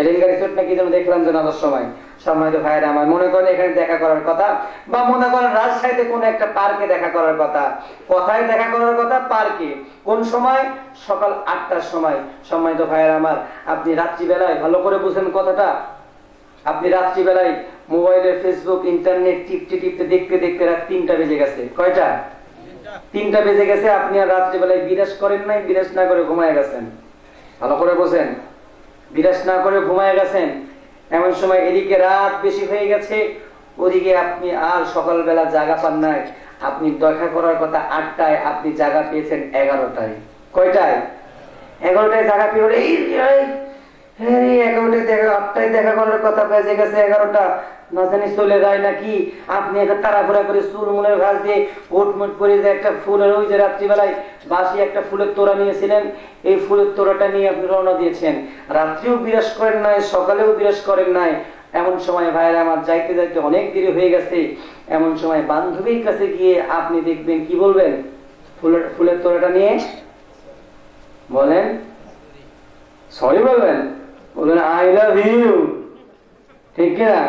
এলেঙ্গা রিসোর্ট না কি যেন, দেখলাম জানাজার সময়। সম্মানিত ভাইরা আমার, মনে করেন এখানে দেখা করার কথা, বা মনে করেন রাজশাহীতে কোন একটা পার্কে দেখা করার কথা। কোথায় দেখা করার কথা? পার্কে। কোন সময়? সকাল 8টার সময়। সম্মানিত ভাইরা আমার, আপনি রাত্রিবেলায়, ভালো করে বুঝেন কথাটা, আপনি রাত্রিবেলায় মোবাইলে ফেসবুক ইন্টারনেট টিপতে দেখতে রাত 3টা বেজে গেছে। কয়টা? 3টা বেজে গেছে। আপনি আর রাত্রিবেলায় বিরাজ করেন নাই, বিরাজ না করে ঘুমায় গেছেন। ভালো করে বোঝেন, বিরাজ না করে ঘুমায় গেছেন। এমন সময় এদিকে রাত বেশি হয়ে গেছে, ওদিকে আপনি আর সকালবেলা জাগা পান নাই। আপনি দেখা করার কথা 8টায়, আপনি জাগা পেয়েছেন 11টায়। কয়টায়? 11টায় জাগা পেয়ে 8টায় দেখা করার কথা বেজে গেছে 11টা, না জানি চলে যায় নাকি। আপনি একটা তাড়াহুড়া করে চুরমুনের ঘাস দিয়ে কোটমুট পরে যে একটা ফুলের, ওই যে রাত্রিবেলায় বাসি একটা ফুলের তোড়া নিয়েছিলেন, এই ফুলের তোড়াটা নিয়ে আপনি রওনা দিয়েছেন। রাত্রিও বিরাজ করেন নাই, সকালেও বিরাজ করেন নাই। এমন সময় ভাইরা আমার, যাইতে যাইতে অনেক দেরি হয়ে গেছে। এমন সময় বান্ধবীর কাছে গিয়ে আপনি দেখবেন, কি বলবেন? ফুলের তোড়াটা নিয়ে বলেন সরি, বলবেন আই লাভ ইউ, ঠিক কিনা?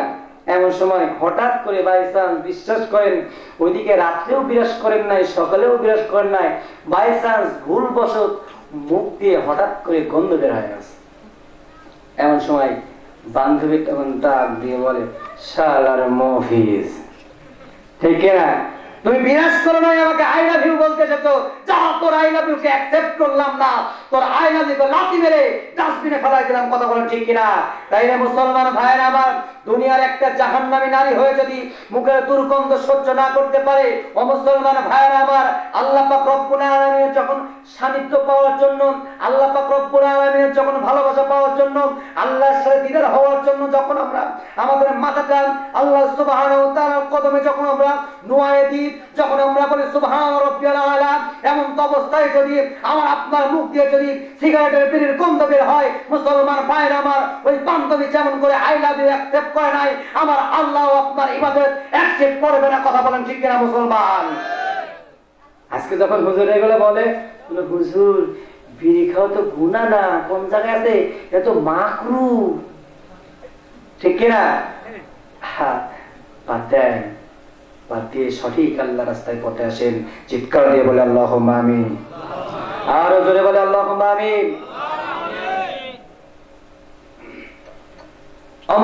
এমন সময় হঠাৎ করে বাই চান্স, বিশ্বাস করেন, ওইদিকে রাত্রেও বিরাজ করেন নাই, সকালেও বিরাজ করেন নাই, বাই চান্স ভুলবশত মুখ দিয়ে হঠাৎ করে গন্ধ বের হয়ে গেছে। এমন সময় বান্ধবী তখন ডাক দিয়ে বলে, শালার মফিজ, ঠিক কিনা? তুমি বিনাশ করো নাই, আমাকে আই লাভ ইউ বলতে এসেছো, যা তোর আই লাভ ইউ কে অ্যাকসেপ্ট করলাম না, তোর আই লাভ ইউ কে লাথি মেরে ডাস্টবিনে ফেলাই দিলাম, কথা বলেন ঠিক কিনা? তাই না মুসলমান ভাইরা আমার, দুনিয়ার একটা জাহান্নামী নারী হয়ে যদি মুখের দুর্গন্ধ সহ্য না করতে পারে, ও মুসলমান ভাইরা আমার, আল্লাহ পাক রব্বুল আলামিনের যখন সান্নিধ্য পাওয়ার জন্য, আল্লাহ পাক রব্বুল আলামিনের যখন ভালোবাসা পাওয়ার জন্য, আল্লাহর সাথে দিদার হওয়ার জন্য যখন আমরা আমাদের মাথাটা আল্লাহ সুবহানাহু ওয়া তাআলার কদমে যখন আমরা নুয়ায়ে দিই, যখন আমরা বলি সুবহান রাব্বিয়াল আলা, এমন অবস্থায় যদি আমার আপনার মুখ দিয়ে যদি সিগারেটের বিড়ির গন্ধ বের হয়, মুসলমান ভাইরা আমার, ওই বান্ধবী যেমন করে আই লাভ ইউ অ্যাকসেপ্ট করে নাই, আমার আল্লাহ আপনার ইবাদত অ্যাকসেপ্ট করবে না, কথা বলেন ঠিক কিনা মুসলমান? আজকে যখন হুজুর এগুলো বলে, হুজুর বিড়ি খাওয়া তো গুনাহ না, কোন জায়গায় আছে, এটা তো মাকরুহ, ঠিক কিনা? হ্যাঁ, বাদ দিয়ে সঠিক আল্লাহ রাস্তায় পথে আসেন, চিৎকার দিয়ে বলে আল্লাহুম্মা আমিন, আরো জোরে বলে আল্লাহুম্মা আমিন।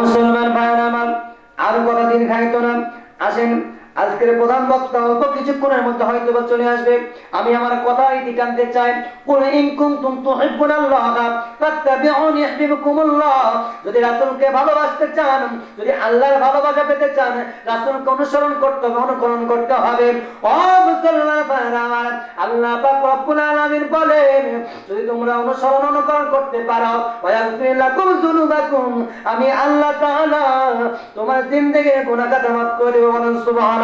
মুসলমান ভাইরা আমার, আরো কথা দিন খাইতো না, আসেন আজকের প্রধান বক্তা অল্প কিছুক্ষণের মধ্যে হয়তো বা চলে আসবে। আমি আমার কথা ইতি টানতে চাই, কুল ইন কুনতুম তুহিব্বুনাল্লাহ ফাত্তাবিউনি ইউহিব্বুকুমুল্লাহ। যদি রাসূলকে ভালোবাসতে চান, যদি আল্লাহর ভালোবাসা পেতে চান, রাসূলকে অনুসরণ করতে হবে, অনুকরণ করতে হবে। ও মুসলমান ভাইরা আমার, আল্লাহ পাক রব্বুল আলামিন বলেন, যদি তোমরা অনুকরণ করতে পারো, ওয়ায়াগফির লাকুম যুনুবাকুম, আমি আল্লাহ তাআলা তোমার জিন্দেগির গুনাহ খাতা মাফ করে দেব। বলেন সুবহানাল্লাহ।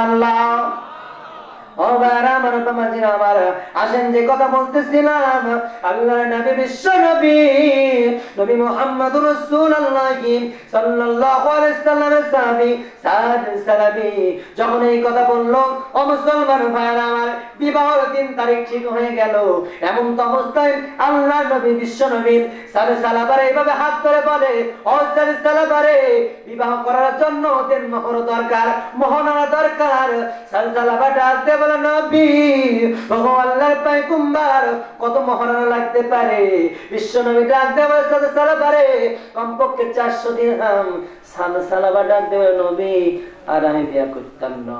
ও ভাইরা আমার, বাবাজিরা আমার, আসেন যে কথা বলতেছিলাম, আল্লাহর নবী, বিশ্ব নবী, নবী মুহাম্মদুর রাসূলুল্লাহ সাল্লাল্লাহু আলাইহি সাল্লামের সাহাবী সাদ সালাবী যখন এই কথা বললো, ও মুসলমান ভাইরা আমার, বিবাহের 3 তারিখ ঠিক হয়ে গেল। এমন তো অবস্থায় আল্লাহর নবী, বিশ্ব নবী সাদ সালাবারে এইভাবে হাত ধরে বলে, ও সাদ সালাবারে, বিবাহ করার জন্য ওদের মোহর দরকার, মোহনারা দরকার। সাদ সালাবা ডাকতে বলে, নবী, ও আল্লাহর পয়গম্বর, কত মোহরানা লাগতে পারে? বিশ্ব নবী ডাকতে বলে, সাদ সালাবারে, কমপক্ষে 400 দিরহাম। সাদ সালাবা ডাকতে বলে, নবী, আর আমি বিয়ে করতাম না।